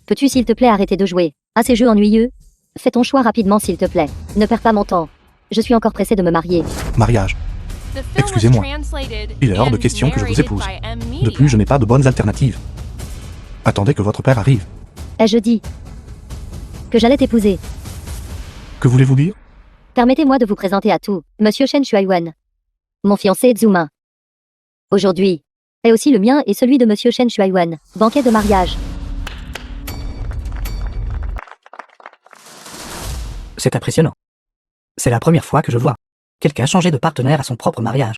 S4: Peux-tu s'il te plaît arrêter de jouer à ces jeux ennuyeux? Fais ton choix rapidement s'il te plaît. Ne perds pas mon temps. Je suis encore pressé de me marier.
S6: Mariage. Excusez-moi. Il est hors de question que je vous épouse. De plus, je n'ai pas de bonnes alternatives. Attendez que votre père arrive.
S4: Ai-je dit que j'allais t'épouser?
S6: Que voulez-vous dire?
S4: Permettez-moi de vous présenter à tout, Monsieur Shen Shuaiwen. Mon fiancé Zuma. Aujourd'hui est aussi le mien et celui de Monsieur Shen Shuaiwen. Banquet de mariage.
S3: C'est impressionnant. C'est la première fois que je vois quelqu'un changer de partenaire à son propre mariage.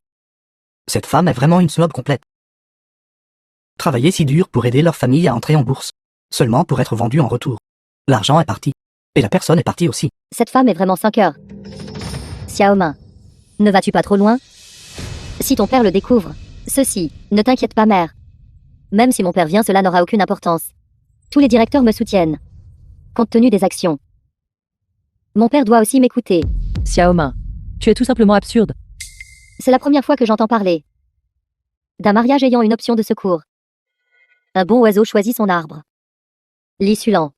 S3: Cette femme est vraiment une snob complète. Travailler si dur pour aider leur famille à entrer en bourse, seulement pour être vendue en retour. L'argent est parti. Et la personne est partie aussi.
S4: Cette femme est vraiment 5 heures. Xiaomin. Ne vas-tu pas trop loin? Si ton père le découvre, ceci, ne t'inquiète pas mère. Même si mon père vient, cela n'aura aucune importance. Tous les directeurs me soutiennent. Compte tenu des actions. Mon père doit aussi m'écouter.
S1: Xiaomin. Tu es tout simplement absurde.
S4: C'est la première fois que j'entends parler d'un mariage ayant une option de secours. Un bon oiseau choisit son arbre. Lissulant.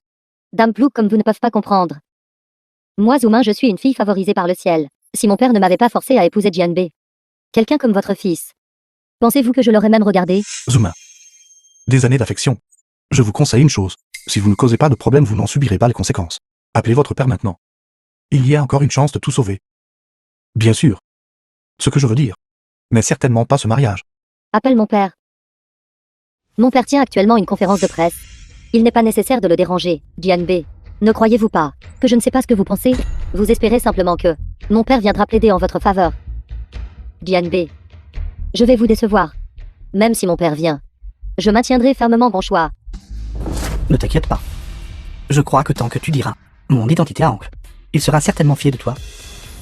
S4: Dame Plouk comme vous ne peuvent pas comprendre. Moi Zoumin je suis une fille favorisée par le ciel. Si mon père ne m'avait pas forcé à épouser Jianbei. Quelqu'un comme votre fils. Pensez-vous que je l'aurais même regardé?
S6: Zuma. Des années d'affection. Je vous conseille une chose. Si vous ne causez pas de problème, vous n'en subirez pas les conséquences. Appelez votre père maintenant. Il y a encore une chance de tout sauver. Bien sûr. Ce que je veux dire. Mais certainement pas ce mariage.
S4: Appelle mon père. Mon père tient actuellement une conférence de presse. Il n'est pas nécessaire de le déranger, Jianbei. Ne croyez-vous pas que je ne sais pas ce que vous pensez? Vous espérez simplement que mon père viendra plaider en votre faveur. Jianbei. Je vais vous décevoir. Même si mon père vient. Je maintiendrai fermement mon choix.
S3: Ne t'inquiète pas. Je crois que tant que tu diras mon identité à oncle, il sera certainement fier de toi.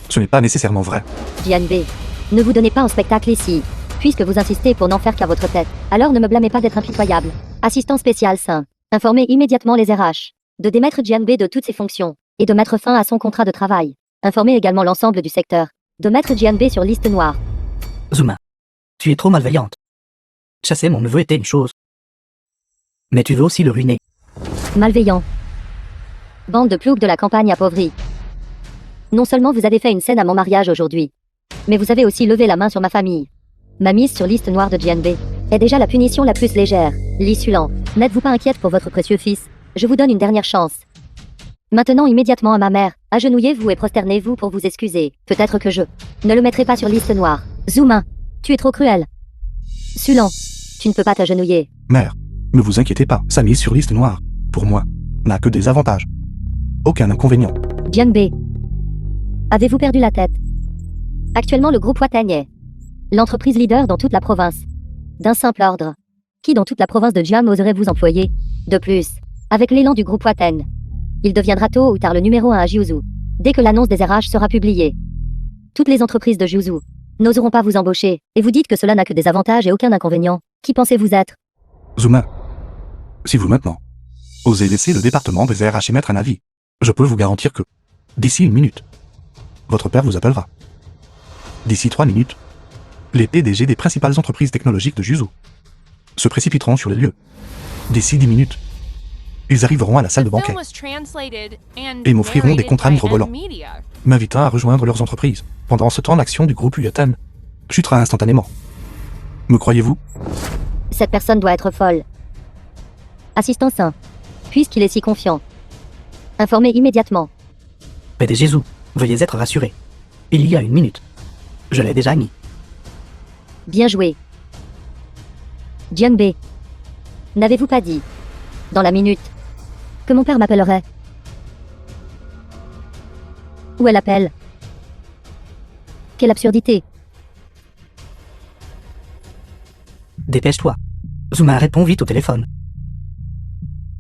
S6: Ce n'est pas nécessairement vrai.
S4: Jianbei. Ne vous donnez pas un spectacle ici. Puisque vous insistez pour n'en faire qu'à votre tête, alors ne me blâmez pas d'être impitoyable. Assistant spécial Saint. Informez immédiatement les RH. De démettre Jianbei de toutes ses fonctions. Et de mettre fin à son contrat de travail. Informez également l'ensemble du secteur. De mettre Jianbei sur liste noire.
S3: Zuma. Tu es trop malveillante. Chasser mon neveu était une chose. Mais tu veux aussi le ruiner.
S4: Malveillant. Bande de ploucs de la campagne appauvrie. Non seulement vous avez fait une scène à mon mariage aujourd'hui, mais vous avez aussi levé la main sur ma famille. Ma mise sur liste noire de Jianbei est déjà la punition la plus légère. Lissulant. N'êtes-vous pas inquiète pour votre précieux fils? Je vous donne une dernière chance. Maintenant immédiatement à ma mère, agenouillez-vous et prosternez-vous pour vous excuser. Peut-être que je ne le mettrai pas sur liste noire. Zuma, tu es trop cruel. Sulan, tu ne peux pas t'agenouiller.
S6: Mère, ne vous inquiétez pas, sa mise sur liste noire, pour moi, n'a que des avantages. Aucun inconvénient.
S4: Jianbei. Avez-vous perdu la tête? Actuellement le groupe Watang est l'entreprise leader dans toute la province. D'un simple ordre Qui dans toute la province de Jiang oserait vous employer? De plus, avec l'élan du groupe Waten, il deviendra tôt ou tard le numéro 1 à Jiuzhou. Dès que l'annonce des RH sera publiée, toutes les entreprises de Jiuzhou n'oseront pas vous embaucher, et vous dites que cela n'a que des avantages et aucun inconvénient. Qui pensez-vous être?
S6: Zuma. Si vous maintenant osez laisser le département des RH émettre un avis, je peux vous garantir que, d'ici 1 minute, votre père vous appellera. D'ici 3 minutes, les PDG des principales entreprises technologiques de Jiuzhou se précipiteront sur les lieux. D'ici 10 minutes, ils arriveront à la salle de banquet
S5: et
S6: m'offriront des contrats mirobolants, m'invitant à rejoindre leurs entreprises. Pendant ce temps, l'action du groupe Uyatan chutera instantanément. Me croyez-vous?
S4: Cette personne doit être folle. Assistant Saint, puisqu'il est si confiant, informez immédiatement.
S3: PDG Zhu, veuillez être rassuré. Il y a 1 minute. Je l'ai déjà mis.
S4: Bien joué. Jianbei, n'avez-vous pas dit, dans la minute, que mon père m'appellerait? Où elle appelle? Quelle absurdité.
S3: Dépêche-toi. Zuma répond vite au téléphone.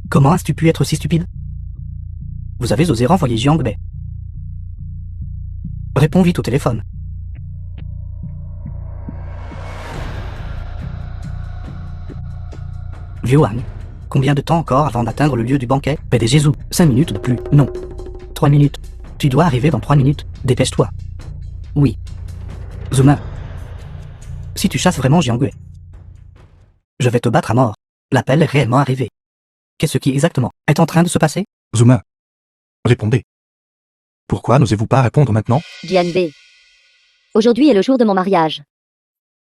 S3: Comment as-tu pu être si stupide? Vous avez osé renvoyer Jiangbei. Réponds vite au téléphone. Vieux Wang, combien de temps encore avant d'atteindre le lieu du banquet? PDG Zhu, 5 minutes de plus. Non. 3 minutes. Tu dois arriver dans 3 minutes. Dépêche-toi. Oui. Zuma. Si tu chasses vraiment Jiangbei, je vais te battre à mort. L'appel est réellement arrivé. Qu'est-ce qui exactement est en train de se passer?
S6: Zuma. Répondez. Pourquoi n'osez-vous pas répondre maintenant?
S4: Jianbei. Aujourd'hui est le jour de mon mariage.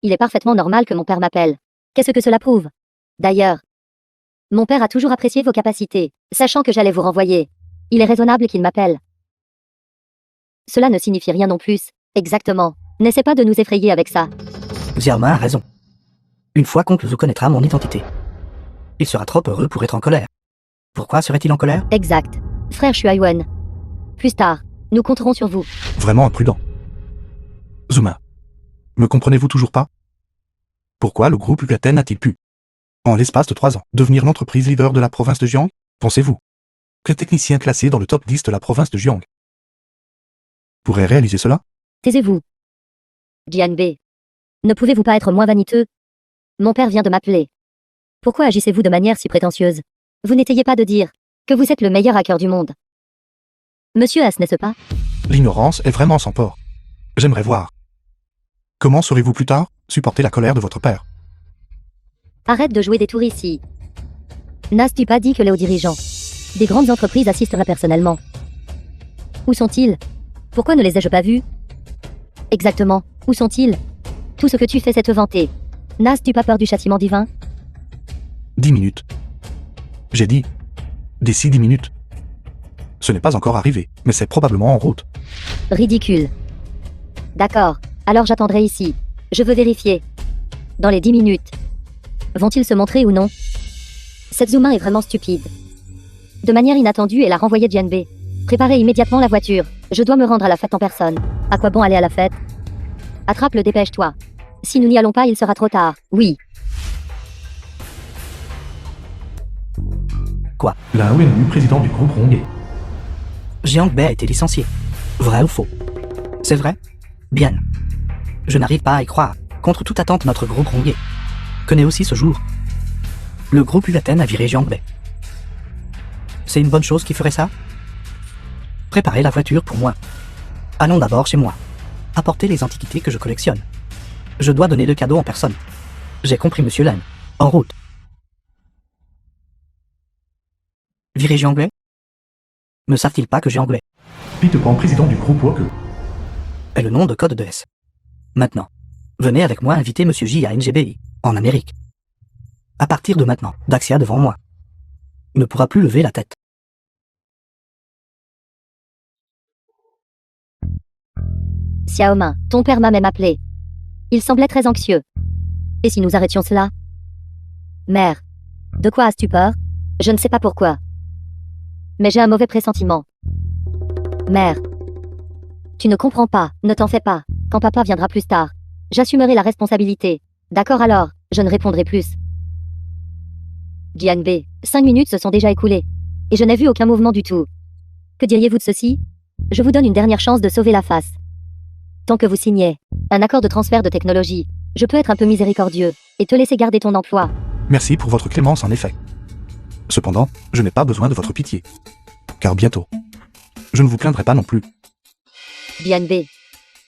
S4: Il est parfaitement normal que mon père m'appelle. Qu'est-ce que cela prouve? D'ailleurs, mon père a toujours apprécié vos capacités, sachant que j'allais vous renvoyer. Il est raisonnable qu'il m'appelle. Cela ne signifie rien non plus. Exactement. N'essaie pas de nous effrayer avec ça.
S3: Xiaoma a raison. Une fois qu'oncle Zhu connaîtra mon identité, il sera trop heureux pour être en colère. Pourquoi serait-il en colère?
S4: Exact. Frère Shuaiwen. Plus tard, nous compterons sur vous.
S6: Vraiment imprudent. Zuma. Me comprenez-vous toujours pas? Pourquoi le groupe Uyatan a-t-il pu, en l'espace de 3 ans, devenir l'entreprise leader de la province de Jiang? Pensez-vous qu'un technicien classé dans le top 10 de la province de Jiang pourrait réaliser cela?
S4: Taisez-vous. Jianbei. Ne pouvez-vous pas être moins vaniteux? Mon père vient de m'appeler. Pourquoi agissez-vous de manière si prétentieuse? Vous n'étayez pas de dire que vous êtes le meilleur hacker du monde. Monsieur S, n'est-ce pas?
S6: L'ignorance est vraiment sans port. J'aimerais voir. Comment saurez-vous plus tard supporter la colère de votre père?
S4: Arrête de jouer des tours ici. N'as-tu pas dit que les hauts dirigeants des grandes entreprises assisteraient personnellement? Où sont-ils? Pourquoi ne les ai-je pas vus? Exactement, où sont-ils? Tout ce que tu fais, c'est te vanter. N'as-tu pas peur du châtiment divin?
S6: 10 minutes. J'ai dit, d'ici 10 minutes. Ce n'est pas encore arrivé, mais c'est probablement en route.
S4: Ridicule. D'accord, alors j'attendrai ici. Je veux vérifier. Dans les 10 minutes. Vont-ils se montrer ou non? Cette Zuma est vraiment stupide. De manière inattendue, elle a renvoyé Jianbei. Préparez immédiatement la voiture. Je dois me rendre à la fête en personne. À quoi bon aller à la fête? Attrape-le, dépêche-toi. Si nous n'y allons pas, il sera trop tard. Oui.
S3: Quoi?
S6: Là où est le président du groupe Rongé.
S3: Jiangbei a été licencié. Vrai ou faux? C'est vrai? Bien. Je n'arrive pas à y croire. Contre toute attente, notre groupe Rongé connaît aussi ce jour. Le groupe Uyatan a viré Jiangbei. C'est une bonne chose qui ferait ça? Préparez la voiture pour moi. Allons d'abord chez moi. Apportez les antiquités que je collectionne. Je dois donner le cadeau en personne. J'ai compris, monsieur Lan. En route. Virer Jiangbei? Ne savent-ils pas que Jiangbei
S6: Peter Pan, président du groupe Woke,
S3: est le nom de code de S? Maintenant, venez avec moi inviter monsieur J à NGBI, en Amérique. À partir de maintenant, Daxia devant moi ne pourra plus lever la tête.
S4: Xiaoma, ton père m'a même appelé. Il semblait très anxieux. Et si nous arrêtions cela? Mère, de quoi as-tu peur? Je ne sais pas pourquoi. Mais j'ai un mauvais pressentiment. Mère, tu ne comprends pas, ne t'en fais pas. Quand papa viendra plus tard, j'assumerai la responsabilité. D'accord alors, je ne répondrai plus. Jianbei, 5 minutes se sont déjà écoulées. Et je n'ai vu aucun mouvement du tout. Que diriez-vous de ceci? Je vous donne une dernière chance de sauver la face. Tant que vous signez un accord de transfert de technologie, je peux être un peu miséricordieux et te laisser garder ton emploi.
S6: Merci pour votre clémence en effet. Cependant, je n'ai pas besoin de votre pitié. Car bientôt, je ne vous plaindrai pas non plus.
S4: Jianbei,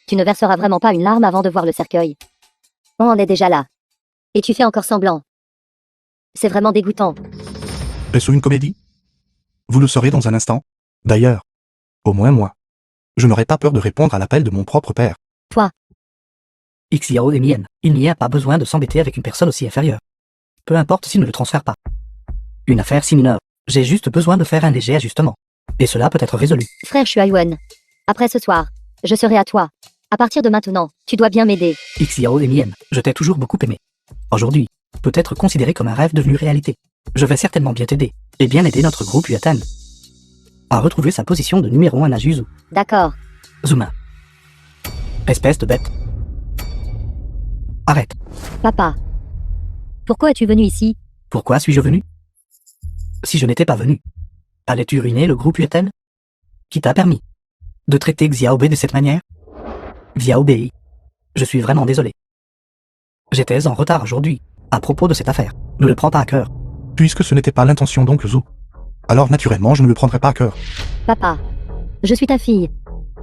S4: tu ne verseras vraiment pas une larme avant de voir le cercueil. On en est déjà là. Et tu fais encore semblant. C'est vraiment dégoûtant.
S6: Est-ce une comédie? Vous le saurez dans un instant. D'ailleurs, au moins moi, je n'aurai pas peur de répondre à l'appel de mon propre père.
S4: Toi,
S3: Xiao et Mien, il n'y a pas besoin de s'embêter avec une personne aussi inférieure. Peu importe s'il ne le transfère pas. Une affaire si mineure, j'ai juste besoin de faire un léger ajustement. Et cela peut être résolu.
S4: frère Shuaiwen. Après ce soir, je serai à toi. À partir de maintenant, tu dois bien m'aider.
S3: Xiao et Mien, je t'ai toujours beaucoup aimé. Aujourd'hui, peut être considéré comme un rêve devenu réalité. Je vais certainement bien t'aider, et bien aider notre groupe Yuatan à retrouver sa position de numéro 1 à Juzu.
S4: D'accord.
S3: Zuma. Espèce de bête. Arrête.
S4: Papa. Pourquoi es-tu venu ici?
S3: Pourquoi suis-je venu? Si je n'étais pas venu, allais-tu ruiner le groupe Yuatan? Qui t'a permis de traiter Xiaobei de cette manière? Xiaobei, je suis vraiment désolé. J'étais en retard aujourd'hui, à propos de cette affaire. Ne le prends pas à cœur.
S6: Puisque ce n'était pas l'intention d'oncle Zou, alors naturellement je ne le prendrai pas à cœur.
S4: Papa. Je suis ta fille.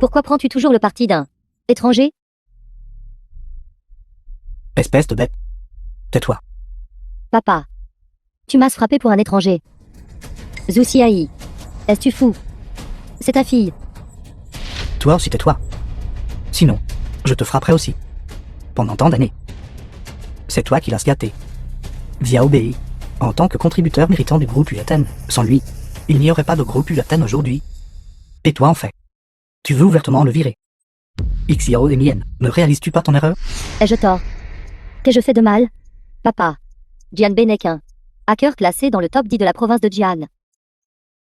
S4: Pourquoi prends-tu toujours le parti d'un étranger?
S3: Espèce de bête. Tais-toi.
S4: Papa. Tu m'as frappé pour un étranger. Zhu Xiai. Es-tu fou? C'est ta fille.
S3: Toi aussi tais-toi. Sinon, je te frapperai aussi. Pendant tant d'années. C'est toi qui l'as gâté. Xiaobei, en tant que contributeur méritant du groupe Yuatan, sans lui, il n'y aurait pas de groupe Yuatan aujourd'hui. Et toi en fait, tu veux ouvertement le virer. Xiao et Mien, ne réalises-tu pas ton erreur?
S4: Ai-je tort? Qu'ai-je fait de mal? Papa. Jianbei n'est qu'un hacker classé dans le top 10 de la province de Jian.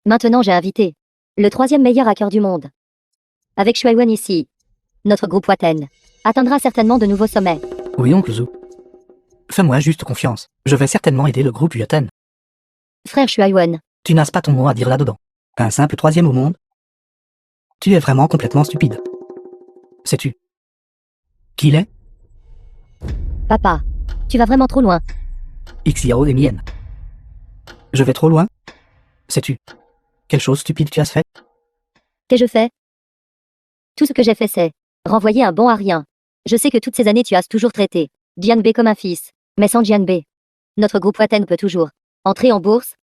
S4: Maintenant j'ai invité le 3e meilleur hacker du monde. Avec Shuaiwen ici, notre groupe Waten atteindra certainement de nouveaux sommets.
S3: Oui, oncle Zou. Fais-moi juste confiance. Je vais certainement aider le groupe Yuatan.
S4: Frère Shuaiwen.
S3: Tu n'as pas ton mot à dire là-dedans. Un simple 3e au monde? Tu es vraiment complètement stupide. Sais-tu qui il est?
S4: Papa. Tu vas vraiment trop loin.
S3: Xiao et Mien. Je vais trop loin? Sais-tu quelle chose stupide tu as fait?
S4: Qu'ai-je fait? Tout ce que j'ai fait c'est renvoyer un bon à rien. Je sais que toutes ces années tu as toujours traité Jianbei comme un fils. Mais sans Jianbei, notre groupe Waten peut toujours entrer en bourse.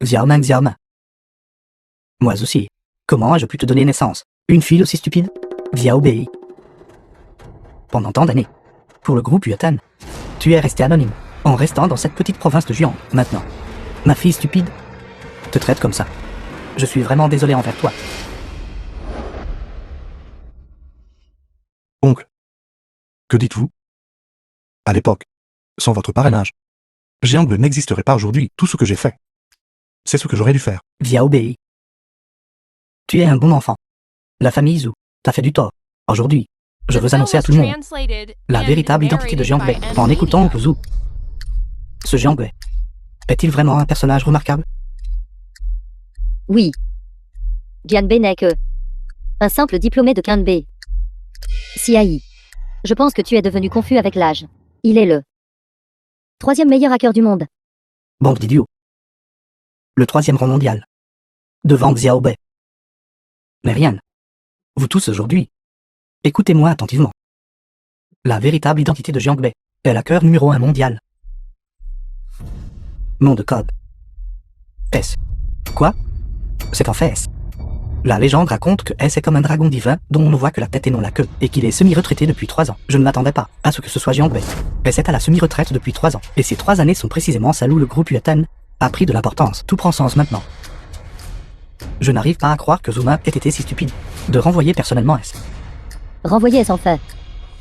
S3: Xiaoman Xiaoman. Moi aussi. Comment ai-je pu te donner naissance? Une fille aussi stupide? Xiaobei. Pendant tant d'années, pour le groupe Yuatan, tu es resté anonyme, en restant dans cette petite province de Jiang. Maintenant, ma fille stupide te traite comme ça. Je suis vraiment désolé envers toi.
S6: Oncle, que dites-vous? À l'époque, sans votre parrainage, Jiang n'existerait pas aujourd'hui. Tout ce que j'ai fait, c'est ce que j'aurais dû faire.
S3: Xiaobei. Tu es un bon enfant. La famille Zhu t'a fait du tort. Aujourd'hui, je veux annoncer à tout le monde la véritable identité de Jianbei en écoutant Oncle Zhu. Ce Jianbei est-il vraiment un personnage remarquable?
S4: Oui. Jianbei n'est que un simple diplômé de Kanbei. Xiai. Je pense que tu es devenu confus avec l'âge. Il est le 3e meilleur hacker du monde.
S3: Bande d'idiots. Le 3e rang mondial. Devant Xiaobei. Mais rien. Vous tous aujourd'hui, écoutez-moi attentivement. La véritable identité de Jianbei est l'hacker numéro 1 mondial. Nom de code. S. Quoi? C'est en fait S. La légende raconte que S est comme un dragon divin dont on ne voit que la tête et non la queue, et qu'il est semi-retraité depuis 3 ans. Je ne m'attendais pas à ce que ce soit Jianbei. S est à la semi-retraite depuis 3 ans, et ces 3 années sont précisément celles où le groupe Yuatan a pris de l'importance. Tout prend sens maintenant. Je n'arrive pas à croire que Zuma ait été si stupide de renvoyer personnellement S.
S4: Renvoyer est en fait.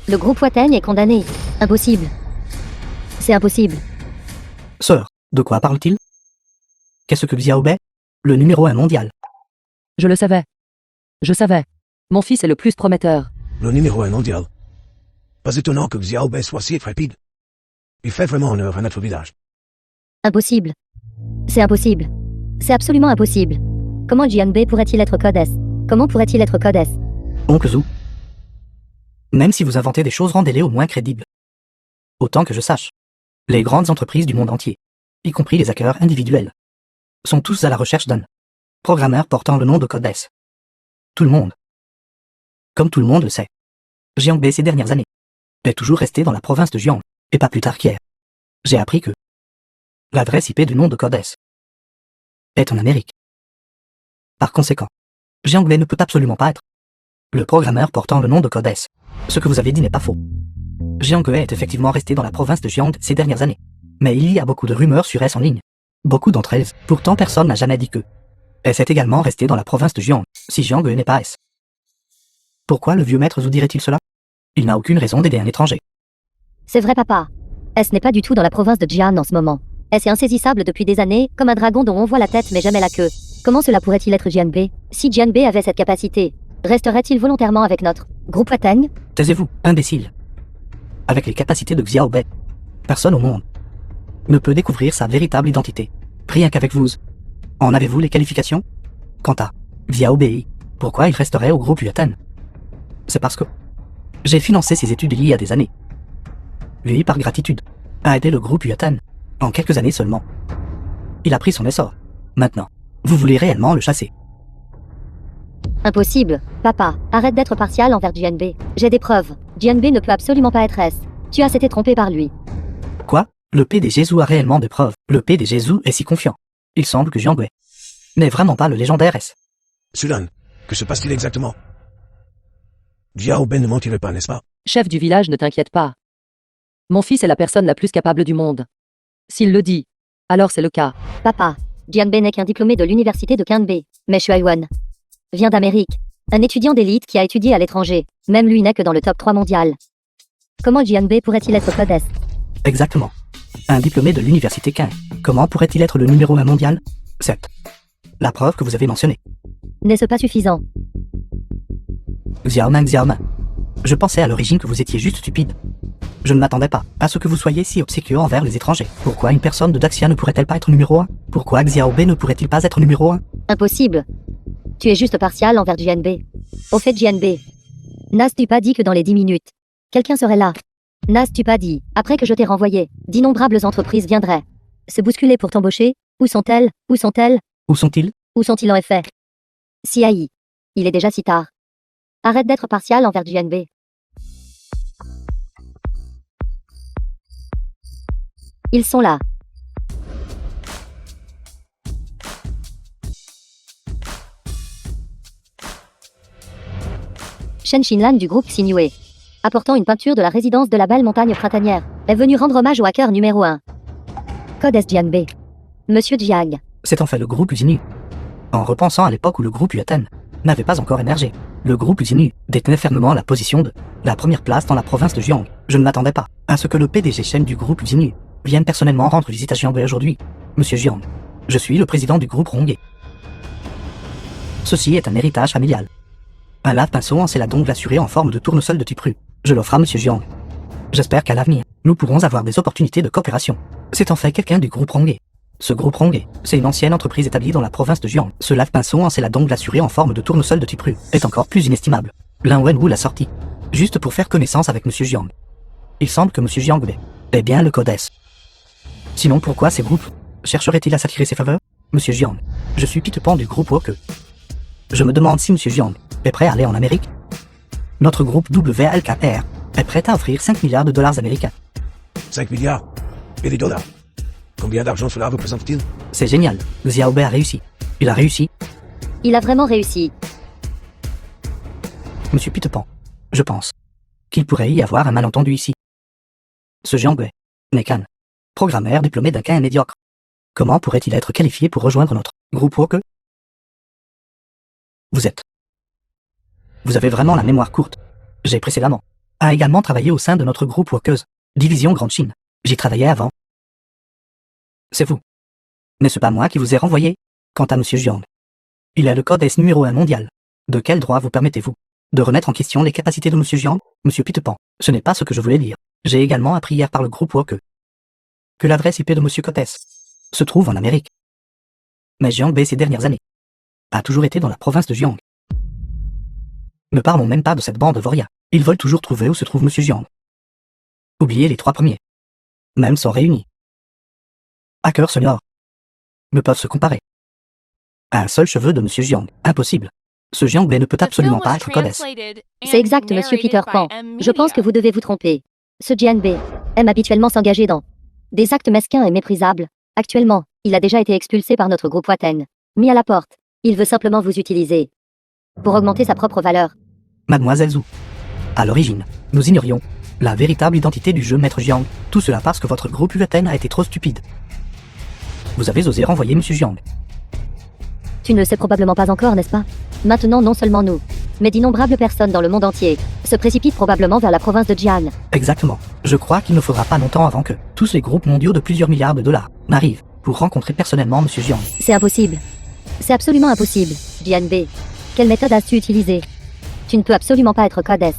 S4: Le groupe Waten est condamné. Impossible. C'est impossible.
S3: Sœur, de quoi parle-t-il? Qu'est-ce que Xiaobei? Le numéro 1 mondial.
S1: Je le savais. Je savais. Mon fils est le plus prometteur.
S2: Le numéro 1 mondial. Pas étonnant que Xiaobei soit si intrépide. Il fait vraiment honneur à notre village.
S4: Impossible. C'est impossible. C'est absolument impossible. Comment Jianbei pourrait-il être Code S? Comment pourrait-il être Code S?
S3: Oncle Zou. Même si vous inventez des choses, rendez-les au moins crédibles. Autant que je sache, les grandes entreprises du monde entier, y compris les hackers individuels, sont tous à la recherche d'un programmeur portant le nom de Code S. Tout le monde. Comme tout le monde le sait, Jianbei ces dernières années est toujours resté dans la province de Jiang, et pas plus tard qu'hier. J'ai appris que l'adresse IP du nom de Code S est en Amérique. Par conséquent, Jianbei ne peut absolument pas être le programmeur portant le nom de Code S. Ce que vous avez dit n'est pas faux. Jianbei est effectivement resté dans la province de Jiang ces dernières années. Mais il y a beaucoup de rumeurs sur S en ligne. Beaucoup d'entre elles. Pourtant personne n'a jamais dit que S est également resté dans la province de Jiang, si Jianbei n'est pas S. Pourquoi le vieux maître Zou dirait-il cela? Il n'a aucune raison d'aider un étranger.
S4: C'est vrai papa. S n'est pas du tout dans la province de Jian en ce moment. S est insaisissable depuis des années, comme un dragon dont on voit la tête mais jamais la queue. Comment cela pourrait-il être Jianbei? Si Jianbei avait cette capacité, resterait-il volontairement avec notre groupe Wateng?
S3: Taisez-vous, imbécile. Avec les capacités de Xiaobei, personne au monde ne peut découvrir sa véritable identité. Rien qu'avec vous. En avez-vous les qualifications? Quant à Xiaobei, pourquoi il resterait au groupe Yuatan? C'est parce que j'ai financé ses études il y a des années. Lui, par gratitude, a aidé le groupe Yuatan, en quelques années seulement. Il a pris son essor. Maintenant, vous voulez réellement le chasser?
S4: Impossible. Papa, arrête d'être partial envers Jianbei. J'ai des preuves. Jianbei ne peut absolument pas être S. Tu as été trompé par lui.
S3: Quoi? Le PDG Zou a réellement des preuves. Le PDG Zou est si confiant. Il semble que Jianbei n'est vraiment pas le légendaire S.
S2: Sulan, que se passe-t-il exactement? Xiaobei ne mentirait pas, n'est-ce pas?
S1: Chef du village, ne t'inquiète pas. Mon fils est la personne la plus capable du monde. S'il le dit, alors c'est le cas.
S4: Papa, Jianbei n'est qu'un diplômé de l'université de Kanbei, mais Shuaiwan vient d'Amérique. Un étudiant d'élite qui a étudié à l'étranger. Même lui n'est que dans le top 3 mondial. Comment Jianbei pourrait-il être Code S?
S3: Exactement. Un diplômé de l'université Qin. Comment pourrait-il être le numéro 1 mondial? 7. La preuve que vous avez mentionnée.
S4: N'est-ce pas suffisant?
S3: Xiaoman. Je pensais à l'origine que vous étiez juste stupide. Je ne m'attendais pas à ce que vous soyez si obséquieux envers les étrangers. Pourquoi une personne de Daxia ne pourrait-elle pas être numéro 1? Pourquoi Xiaobei ne pourrait-il pas être numéro 1?
S4: Impossible. Tu es juste partial envers Jianbei. Au fait Jianbei, n'as-tu pas dit que dans les 10 minutes, quelqu'un serait là? N'as-tu pas dit, après que je t'ai renvoyé, d'innombrables entreprises viendraient se bousculer pour t'embaucher? Où sont-elles? Où sont-elles?
S3: Où sont-ils?
S4: Où sont-ils en effet? CAI. Il est déjà si tard. Arrête d'être partial envers Jianbei. Ils sont là. Shen Xinlan du groupe Xinue, apportant une peinture de la résidence de la belle montagne printanière, est venu rendre hommage au hacker numéro 1. Code S Jianbei. Monsieur Jiang.
S3: C'est en fait le groupe Xinu. En repensant à l'époque où le groupe Yuatan n'avait pas encore émergé, le groupe Xinu détenait fermement la position de la première place dans la province de Jiang. Je ne m'attendais pas à ce que le PDG Shen du groupe Xinu vienne personnellement rendre visite à Jianbei aujourd'hui. Monsieur Jiang, je suis le président du groupe Rongé. Ceci est un héritage familial. Un lave-pinceau en céladon assuré en forme de tournesol de type rue. Je l'offre à Monsieur Jiang. J'espère qu'à l'avenir, nous pourrons avoir des opportunités de coopération. C'est en fait quelqu'un du groupe Rongé. Ce groupe Rongé, c'est une ancienne entreprise établie dans la province de Jiang. Ce lave-pinceau en céladon assuré en forme de tournesol de type rue est encore plus inestimable. Lin Wenwu l'a sorti, juste pour faire connaissance avec Monsieur Jiang. Il semble que Monsieur Jiang est bien le Code S. Sinon pourquoi ces groupes chercheraient-ils à s'attirer ses faveurs? Monsieur Jiang, je suis Peter du groupe Woke. Je me demande si Monsieur Jiang est prêt à aller en Amérique. Notre groupe WLKR est prêt à offrir 5 milliards de dollars américains.
S2: 5 milliards? Et des dollars? Combien d'argent cela représente-t-il?
S3: C'est génial, Xiaobei a réussi. Il a réussi.
S4: Il a vraiment réussi.
S3: Monsieur Peter je pense qu'il pourrait y avoir un malentendu ici. Ce Jianbei n'est qu'un programmeur diplômé d'un Qin médiocre. Comment pourrait-il être qualifié pour rejoindre notre groupe Woke? Vous avez vraiment la mémoire courte. J'ai précédemment a également travaillé au sein de notre groupe Wokeuse, division Grande Chine. J'y travaillais avant. C'est vous. N'est-ce pas moi qui vous ai renvoyé? Quant à Monsieur Jiang, il est le Code S numéro 1 mondial. De quel droit vous permettez-vous de remettre en question les capacités de Monsieur Jiang? Monsieur Peter ce n'est pas ce que je voulais dire. J'ai également appris hier par le groupe Woke que l'adresse IP de Monsieur Code S se trouve en Amérique. Mais Jiangbe ces dernières années a toujours été dans la province de Jiang. Ne parlons même pas de cette bande de Voria. Ils veulent toujours trouver où se trouve Monsieur Jiang. Oubliez les 3 premiers. Même sont réunis. Hackers seniors ne peuvent se comparer à un seul cheveu de Monsieur Jiang. Impossible. Ce Jiangbe ne peut absolument pas être Codes.
S4: C'est exact, monsieur Peter Pan. Je pense que vous devez vous tromper. Ce Jianbe aime habituellement s'engager dans des actes mesquins et méprisables. Actuellement, il a déjà été expulsé par notre groupe Waten. Mis à la porte. Il veut simplement vous utiliser pour augmenter sa propre valeur.
S3: Mademoiselle Zhu. À l'origine, nous ignorions la véritable identité du jeu Maître Jiang. Tout cela parce que votre groupe UATN a été trop stupide. Vous avez osé renvoyer Monsieur Jiang.
S4: Tu ne le sais probablement pas encore, n'est-ce pas? Maintenant, non seulement nous, mais d'innombrables personnes dans le monde entier se précipitent probablement vers la province de Jian.
S3: Exactement. Je crois qu'il ne faudra pas longtemps avant que tous les groupes mondiaux de plusieurs milliards de dollars n'arrivent pour rencontrer personnellement Monsieur Jiang.
S4: C'est impossible. C'est absolument impossible, Jianbe. Quelle méthode as-tu utilisée? Tu ne peux absolument pas être Codes.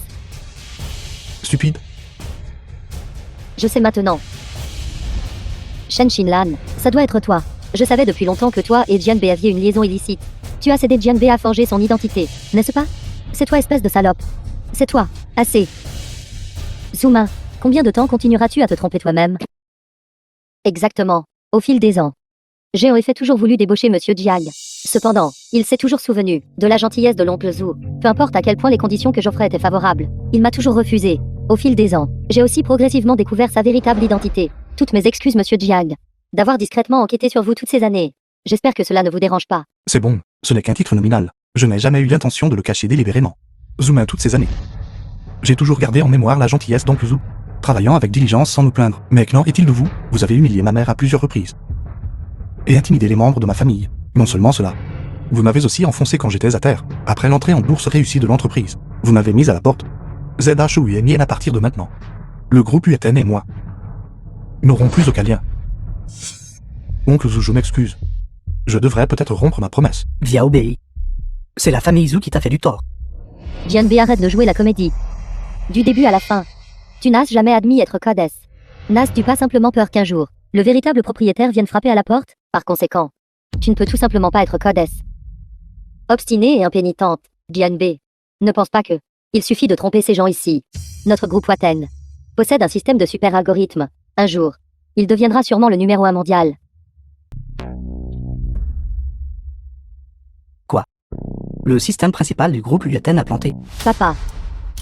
S6: Stupide.
S4: Je sais maintenant. Shen Shinlan, ça doit être toi. Je savais depuis longtemps que toi et Jianbe aviez une liaison illicite. Tu as cédé Jianbe à forger son identité, n'est-ce pas? C'est toi, espèce de salope. C'est toi. Assez. Zuma, combien de temps continueras-tu à te tromper toi-même? Exactement. Au fil des ans. J'ai en effet toujours voulu débaucher Monsieur Jiang. Cependant, il s'est toujours souvenu de la gentillesse de l'oncle Zhu. Peu importe à quel point les conditions que j'offrais étaient favorables, il m'a toujours refusé. Au fil des ans, j'ai aussi progressivement découvert sa véritable identité. Toutes mes excuses, Monsieur Jiang, d'avoir discrètement enquêté sur vous toutes ces années. J'espère que cela ne vous dérange pas.
S6: C'est bon, ce n'est qu'un titre nominal. Je n'ai jamais eu l'intention de le cacher délibérément. Zuma toutes ces années. J'ai toujours gardé en mémoire la gentillesse d'oncle Zhu, travaillant avec diligence sans nous plaindre. Mais qu'en est-il de vous? Vous avez humilié ma mère à plusieurs reprises. Et intimidé les membres de ma famille. Non seulement cela. Vous m'avez aussi enfoncé quand j'étais à terre, après l'entrée en bourse réussie de l'entreprise. Vous m'avez mis à la porte. ZHUNIN à partir de maintenant. Le groupe UATN et moi n'aurons plus aucun lien. Oncle Zhu, je m'excuse. Je devrais peut-être rompre ma promesse.
S3: Viao Bei. C'est la famille Zhu qui t'a fait du tort.
S4: Jianbe, arrête de jouer la comédie. Du début à la fin. Tu n'as jamais admis être Codes. N'as-tu pas simplement peur qu'un jour, le véritable propriétaire vienne frapper à la porte? Par conséquent, tu ne peux tout simplement pas être Codes. Obstinée et impénitente, Jianbe. Ne pense pas que il suffit de tromper ces gens ici. Notre groupe Waten possède un système de super algorithmes. Un jour, il deviendra sûrement le numéro 1 mondial.
S3: Quoi? Le système principal du groupe UATN a planté.
S4: Papa,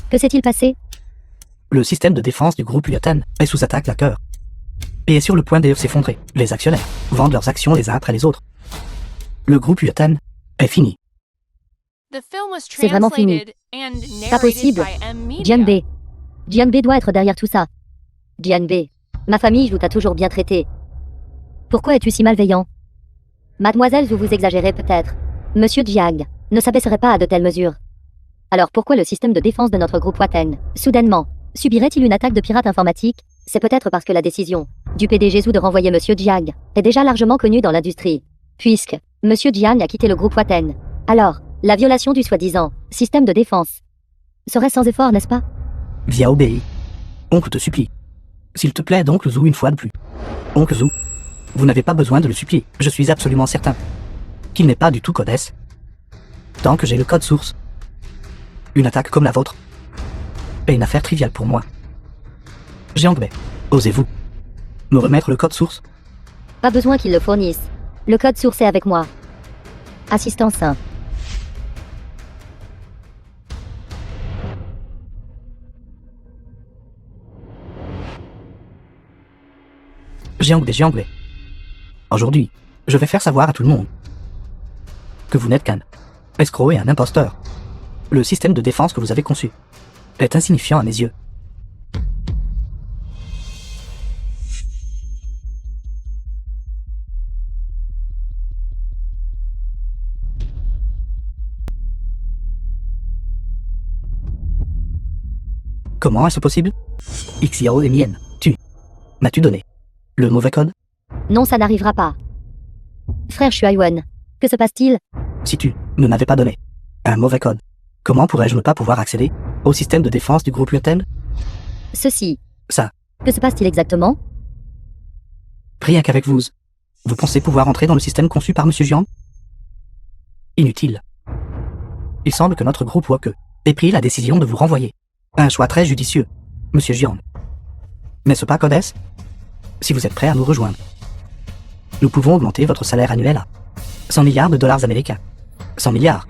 S4: que s'est-il passé?
S3: Le système de défense du groupe UATN est sous attaque cœur. Et est sur le point de s'effondrer. Les actionnaires vendent leurs actions les uns après les autres. Le groupe UATN est fini.
S4: C'est vraiment fini. Pas possible. Jianbe. Jianbe doit être derrière tout ça. Jianbe. Ma famille vous t'a toujours bien traité. Pourquoi es-tu si malveillant? Mademoiselle, vous exagérez peut-être. Monsieur Jiang ne s'abaisserait pas à de telles mesures. Alors pourquoi le système de défense de notre groupe Waten, soudainement, subirait-il une attaque de pirates informatiques? C'est peut-être parce que la décision du PDG Zhu de renvoyer Monsieur Jiang est déjà largement connue dans l'industrie. Puisque Monsieur Jiang a quitté le groupe Waten. Alors, la violation du soi-disant système de défense serait sans effort, n'est-ce pas?
S3: Viao Bei. Oncle te supplie. S'il te plaît, oncle Zhu, une fois de plus. Oncle Zhu, vous n'avez pas besoin de le supplier. Je suis absolument certain qu'il n'est pas du tout Codes. Tant que j'ai le code source. Une attaque comme la vôtre est une affaire triviale pour moi. Jiangbe, osez-vous me remettre le code source?
S4: Pas besoin qu'il le fournisse. Le code source est avec moi. Assistance 1.
S3: Jiangbe. Aujourd'hui, je vais faire savoir à tout le monde que vous n'êtes qu'un escroc et un imposteur. Le système de défense que vous avez conçu est insignifiant à mes yeux. Comment est-ce possible? Xiao et Mien, m'as-tu donné le mauvais code?
S4: Non, ça n'arrivera pas. Frère Shuaiwen, que se passe-t-il?
S3: Si tu ne m'avais pas donné un mauvais code, comment pourrais-je ne pas pouvoir accéder au système de défense du groupe UATN?
S4: Ceci.
S3: Ça.
S4: Que se passe-t-il exactement?
S3: Rien qu'avec vous Vous pensez pouvoir entrer dans le système conçu par Monsieur Jiang? Inutile. Il semble que notre groupe Woke ait pris la décision de vous renvoyer. Un choix très judicieux, Monsieur Jiang. N'est-ce pas, Codes? Si vous êtes prêt à nous rejoindre, nous pouvons augmenter votre salaire annuel à 100 milliards de dollars américains. 100 milliards.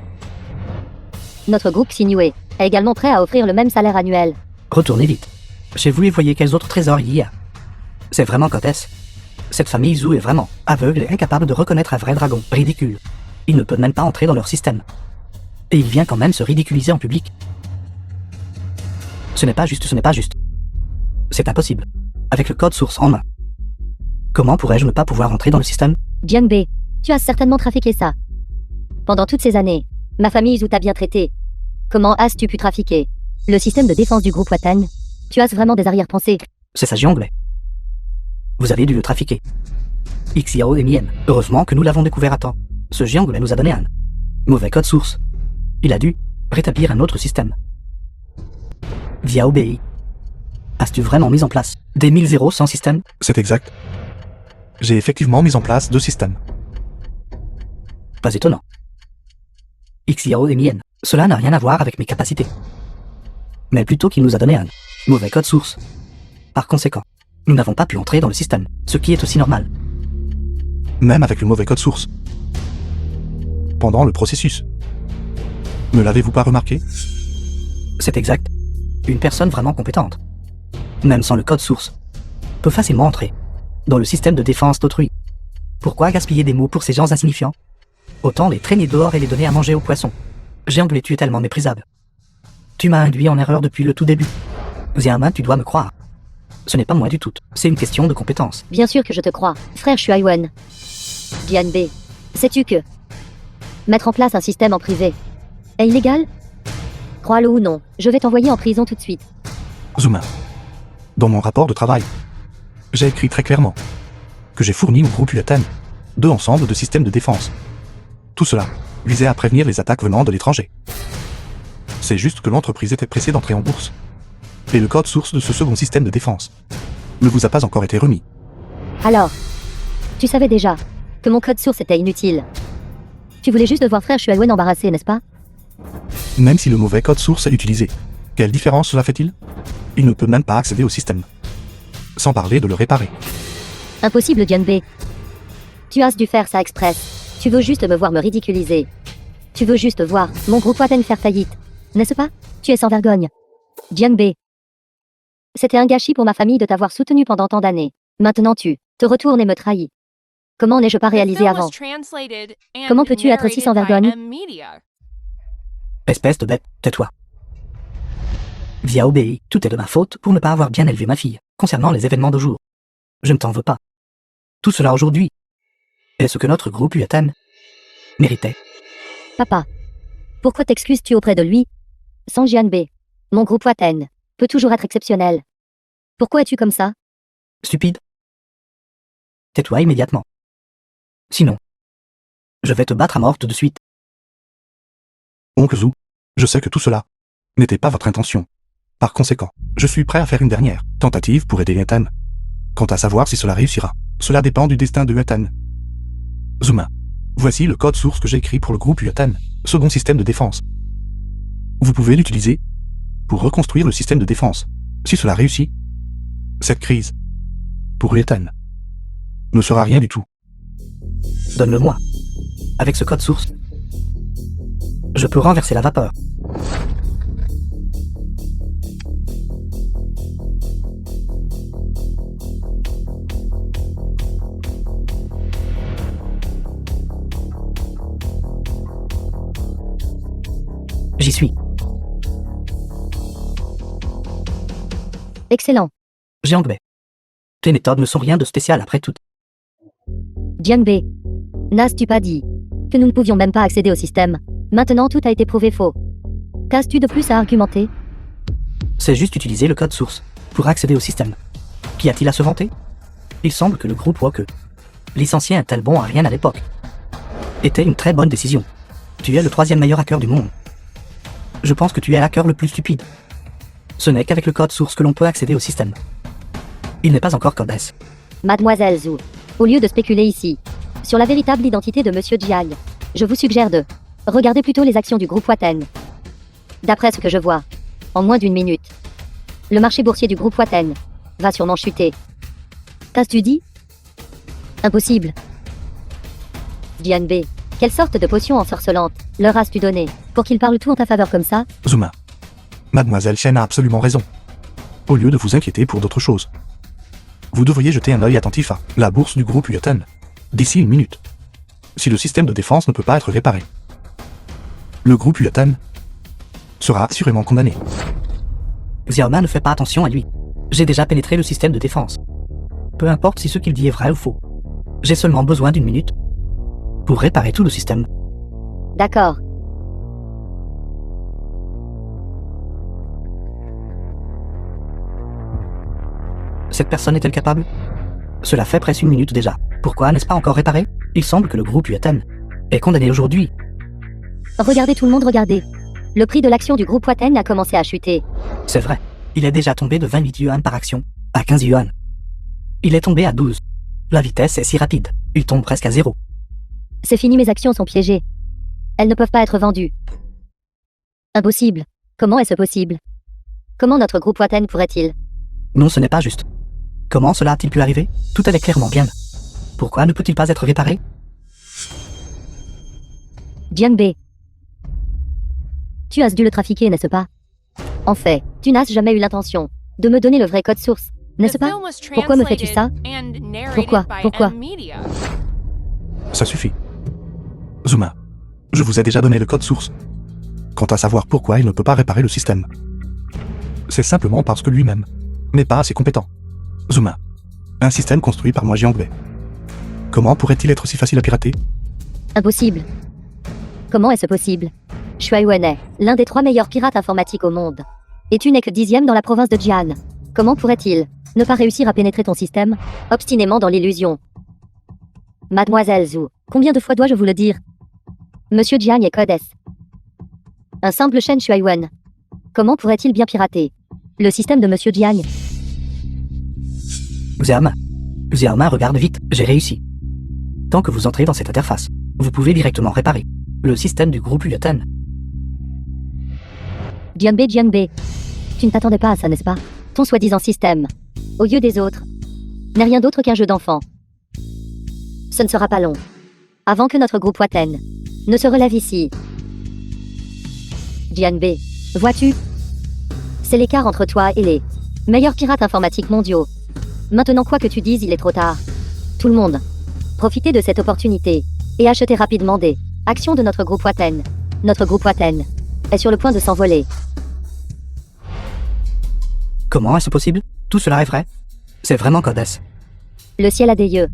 S4: Notre groupe Sinué est également prêt à offrir le même salaire annuel.
S3: Retournez vite chez vous et voyez quels autres trésors il y a. C'est vraiment Codes. Cette famille Zhu est vraiment aveugle et incapable de reconnaître un vrai dragon. Ridicule. Il ne peut même pas entrer dans leur système. Et il vient quand même se ridiculiser en public. Ce n'est pas juste, ce n'est pas juste. C'est impossible. Avec le code source en main. Comment pourrais-je ne pas pouvoir entrer dans le système?
S4: Jiang, tu as certainement trafiqué ça. Pendant toutes ces années, ma famille Zhu t'a bien traité. Comment as-tu pu trafiquer le système de défense du groupe Watan? Tu as vraiment des arrière-pensées.
S3: C'est ça, Jiang. Vous avez dû le trafiquer. Xiao et Mien. Heureusement que nous l'avons découvert à temps. Ce Jiang nous a donné un mauvais code source. Il a dû rétablir un autre système. Via OBI. As-tu vraiment mis en place des 1000 sans système?
S6: C'est exact. J'ai effectivement mis en place 2 systèmes.
S3: Pas étonnant. Xiao et Mien. Cela n'a rien à voir avec mes capacités. Mais plutôt qu'il nous a donné un mauvais code source. Par conséquent, nous n'avons pas pu entrer dans le système, ce qui est aussi normal.
S6: Même avec le mauvais code source. Pendant le processus. Ne l'avez-vous pas remarqué?
S3: C'est exact. Une personne vraiment compétente, même sans le code source, peut facilement entrer dans le système de défense d'autrui. Pourquoi gaspiller des mots pour ces gens insignifiants? Autant les traîner dehors et les donner à manger aux poissons. Jiang, tu es tellement méprisable. Tu m'as induit en erreur depuis le tout début. Ziaman, tu dois me croire. Ce n'est pas moi du tout, c'est une question de compétence.
S4: Bien sûr que je te crois, frère Shuaiwen. Jian, sais-tu que mettre en place un système en privé est illégal? Crois-le ou non, je vais t'envoyer en prison tout de suite.
S6: Zuma. Dans mon rapport de travail, j'ai écrit très clairement que j'ai fourni au groupe UATN 2 ensembles de systèmes de défense. Tout cela visait à prévenir les attaques venant de l'étranger. C'est juste que l'entreprise était pressée d'entrer en bourse. Et le code source de ce second système de défense ne vous a pas encore été remis.
S4: Alors, tu savais déjà que mon code source était inutile. Tu voulais juste voir frère Shuaiwen embarrassé, n'est-ce pas?
S6: Même si le mauvais code source est utilisé, quelle différence cela fait-il? Il ne peut même pas accéder au système. Sans parler de le réparer.
S4: Impossible, Jian. Tu as dû faire ça express. Tu veux juste me voir me ridiculiser. Tu veux juste voir mon groupe Watan faire faillite. N'est-ce pas? Tu es sans vergogne. Jian. C'était un gâchis pour ma famille de t'avoir soutenu pendant tant d'années. Maintenant tu te retournes et me trahis. Comment n'ai-je pas réalisé avant? Comment peux-tu être si sans vergogne?
S3: Espèce de bête, tais-toi. Via OBI, tout est de ma faute pour ne pas avoir bien élevé ma fille, concernant les événements de jour. Je ne t'en veux pas. Tout cela aujourd'hui est ce que notre groupe UATN méritait.
S4: Papa, pourquoi t'excuses-tu auprès de lui? Sans Jian, mon groupe Watan peut toujours être exceptionnel. Pourquoi es-tu comme ça?
S3: Stupide. Tais-toi immédiatement. Sinon, je vais te battre à mort tout de suite.
S6: Oncle Zhu, je sais que tout cela n'était pas votre intention. Par conséquent, je suis prêt à faire une dernière tentative pour aider Ethan. Quant à savoir si cela réussira, cela dépend du destin de Ethan. Zuma, voici le code source que j'ai écrit pour le groupe Ethan, second système de défense. Vous pouvez l'utiliser pour reconstruire le système de défense. Si cela réussit, cette crise, pour Ethan, ne sera rien du tout.
S3: Donne-le-moi. Avec ce code source, je peux renverser la vapeur. J'y suis.
S4: Excellent.
S3: Jiang. Tes méthodes ne sont rien de spécial après tout.
S4: Jian, n'as-tu pas dit que nous ne pouvions même pas accéder au système? Maintenant tout a été prouvé faux. Qu'as-tu de plus à argumenter?
S3: C'est juste utiliser le code source pour accéder au système. Qu'y a-t-il à se vanter? Il semble que le groupe Woke, licencier un tel bon à rien à l'époque, était une très bonne décision. Tu es le 3e meilleur hacker du monde. Je pense que tu es l'hacker le plus stupide. Ce n'est qu'avec le code source que l'on peut accéder au système. Il n'est pas encore Codes.
S4: Mademoiselle Zhu, Au lieu de spéculer ici sur la véritable identité de Monsieur Jiang, je vous suggère de regarder plutôt les actions du groupe Waten. D'après ce que je vois, en moins d'une minute, le marché boursier du groupe Waten va sûrement chuter. Qu'as-tu dit? Impossible. Jianbei, quelle sorte de potion ensorcelante leur as-tu donné pour qu'ils parlent tout en ta faveur comme ça?
S6: Zuma. Mademoiselle Chen a absolument raison. Au lieu de vous inquiéter pour d'autres choses, vous devriez jeter un œil attentif à la bourse du groupe Yoten d'ici une minute. Si le système de défense ne peut pas être réparé, le groupe Yoten sera assurément condamné.
S3: Xiaoma ne fait pas attention à lui. J'ai déjà pénétré le système de défense. Peu importe si ce qu'il dit est vrai ou faux. J'ai seulement besoin d'une minute pour réparer tout le système.
S4: D'accord.
S3: Cette personne est-elle capable? Cela fait presque une minute déjà. Pourquoi n'est-ce pas encore réparé? Il semble que le groupe Yueten est condamné aujourd'hui.
S4: Regardez tout le monde, regardez. Le prix de l'action du groupe Waten a commencé à chuter.
S3: C'est vrai. Il est déjà tombé de 28 yuan par action à 15 yuan. Il est tombé à 12. La vitesse est si rapide. Il tombe presque à 0.
S4: C'est fini, mes actions sont piégées. Elles ne peuvent pas être vendues. Impossible. Comment est-ce possible? Comment notre groupe Waten pourrait-il?
S3: Non, ce n'est pas juste. Comment cela a-t-il pu arriver? Tout allait clairement bien. Pourquoi ne peut-il pas être réparé?
S4: Jianbei. Tu as dû le trafiquer, n'est-ce pas? En fait, tu n'as jamais eu l'intention de me donner le vrai code source, n'est-ce pas? Pourquoi me fais-tu ça? Pourquoi?
S6: Ça suffit. Zuma, je vous ai déjà donné le code source. Quant à savoir pourquoi il ne peut pas réparer le système, c'est simplement parce que lui-même n'est pas assez compétent. Zuma, un système construit par moi Jiangbei. Comment pourrait-il être si facile à pirater?
S4: Impossible. Comment est-ce possible? Shuai Wen est l'un des 3 meilleurs pirates informatiques au monde. Et tu n'es que 10e dans la province de Jian. Comment pourrait-il ne pas réussir à pénétrer ton système, obstinément dans l'illusion? Mademoiselle Zhu, combien de fois dois-je vous le dire? Monsieur Jiang est codes. Un simple Shen Shuai Wen. Comment pourrait-il bien pirater le système de Monsieur Jiang?
S3: Xiaoma, regarde vite, j'ai réussi. Tant que vous entrez dans cette interface, vous pouvez directement réparer le système du groupe Yueten.
S4: Jianbei, tu ne t'attendais pas à ça, n'est-ce pas? Ton soi-disant système, aux yeux des autres, n'est rien d'autre qu'un jeu d'enfant. Ce ne sera pas long avant que notre groupe Waten ne se relève ici. Jianbei, vois-tu? C'est l'écart entre toi et les meilleurs pirates informatiques mondiaux. Maintenant, quoi que tu dises, il est trop tard. Tout le monde, profitez de cette opportunité et achetez rapidement des actions de notre groupe Waten. Notre groupe Waten est sur le point de s'envoler.
S3: Comment est-ce possible? Tout cela est vrai? C'est vraiment codes.
S4: Le ciel a des yeux.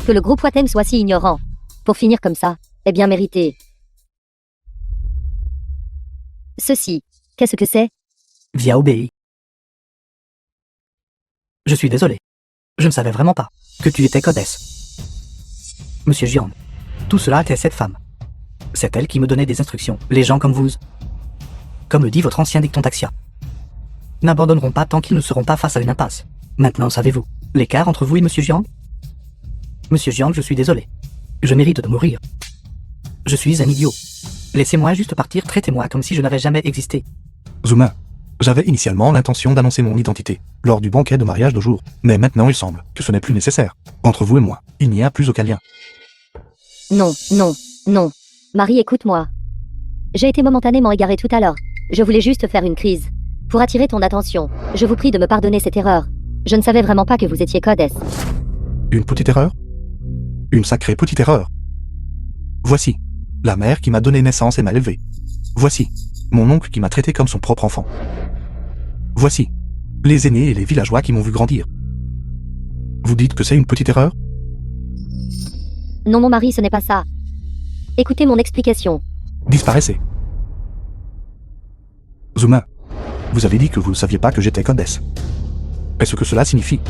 S4: Que le groupe Waten soit si ignorant, pour finir comme ça, est bien mérité. Ceci, qu'est-ce que c'est?
S3: Xiaobei. Je suis désolé. Je ne savais vraiment pas que tu étais codes. Monsieur Jiang, tout cela était cette femme. C'est elle qui me donnait des instructions. Les gens comme vous, comme le dit votre ancien dicton Taxia, n'abandonneront pas tant qu'ils ne seront pas face à une impasse. Maintenant, savez-vous l'écart entre vous et Monsieur Jiang? Monsieur Jiang, je suis désolé. Je mérite de mourir. Je suis un idiot. Laissez-moi juste partir, traitez-moi comme si je n'avais jamais existé.
S6: Zuma, j'avais initialement l'intention d'annoncer mon identité lors du banquet de mariage de jour, mais maintenant il semble que ce n'est plus nécessaire. Entre vous et moi, il n'y a plus aucun lien.
S4: Non. Marie, écoute-moi. J'ai été momentanément égaré tout à l'heure. Je voulais juste faire une crise. Pour attirer ton attention, je vous prie de me pardonner cette erreur. Je ne savais vraiment pas que vous étiez codes.
S6: Une petite erreur? Une sacrée petite erreur. Voici la mère qui m'a donné naissance et m'a élevé. Voici mon oncle qui m'a traité comme son propre enfant. Voici les aînés et les villageois qui m'ont vu grandir. Vous dites que c'est une petite erreur?
S4: Non, mon mari, ce n'est pas ça. Écoutez mon explication.
S6: Disparaissez. Zuma, vous avez dit que vous ne saviez pas que j'étais codes. Est-ce que cela signifie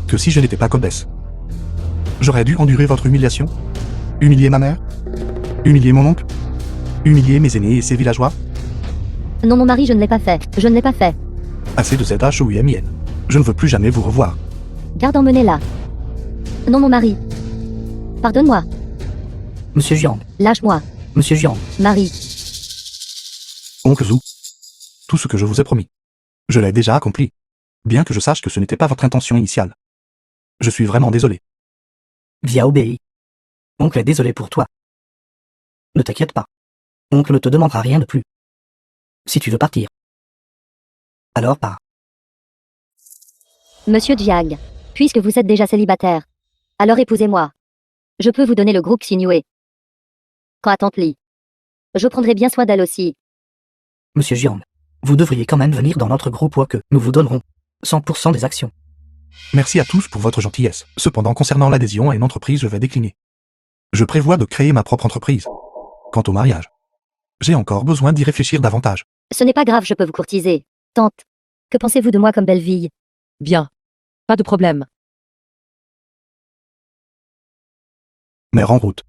S6: que si je n'étais pas codes, j'aurais dû endurer votre humiliation? Humilier ma mère? Humilier mon oncle? Humilier mes aînés et ces villageois?
S4: Non, mon mari, je ne l'ai pas fait. Je ne l'ai pas fait.
S6: Assez de ZHOUMIN. Je ne veux plus jamais vous revoir.
S4: Garde emmené là. Non, mon mari. Pardonne-moi.
S3: Monsieur Jiang,
S4: Lâche-moi.
S3: Monsieur Jiang,
S4: Marie.
S6: Oncle Zhu. Tout ce que je vous ai promis. Je l'ai déjà accompli. Bien que je sache que ce n'était pas votre intention initiale. Je suis vraiment désolé.
S3: Xiao Bei. Oncle est désolé pour toi. Ne t'inquiète pas. Oncle ne te demandera rien de plus. Si tu veux partir. Alors pars.
S4: Monsieur Jiang. Puisque vous êtes déjà célibataire. Alors épousez-moi. Je peux vous donner le groupe Sinué. Quand à tante Li. Je prendrai bien soin d'elle aussi.
S3: Monsieur Jiang, vous devriez quand même venir dans notre groupe ou que nous vous donnerons 100% des actions.
S6: Merci à tous pour votre gentillesse. Cependant, concernant l'adhésion à une entreprise, je vais décliner. Je prévois de créer ma propre entreprise. Quant au mariage, j'ai encore besoin d'y réfléchir davantage.
S4: Ce n'est pas grave, je peux vous courtiser. Tante. Que pensez-vous de moi comme belle-fille?
S1: Bien. Pas de problème.
S6: Mère en route.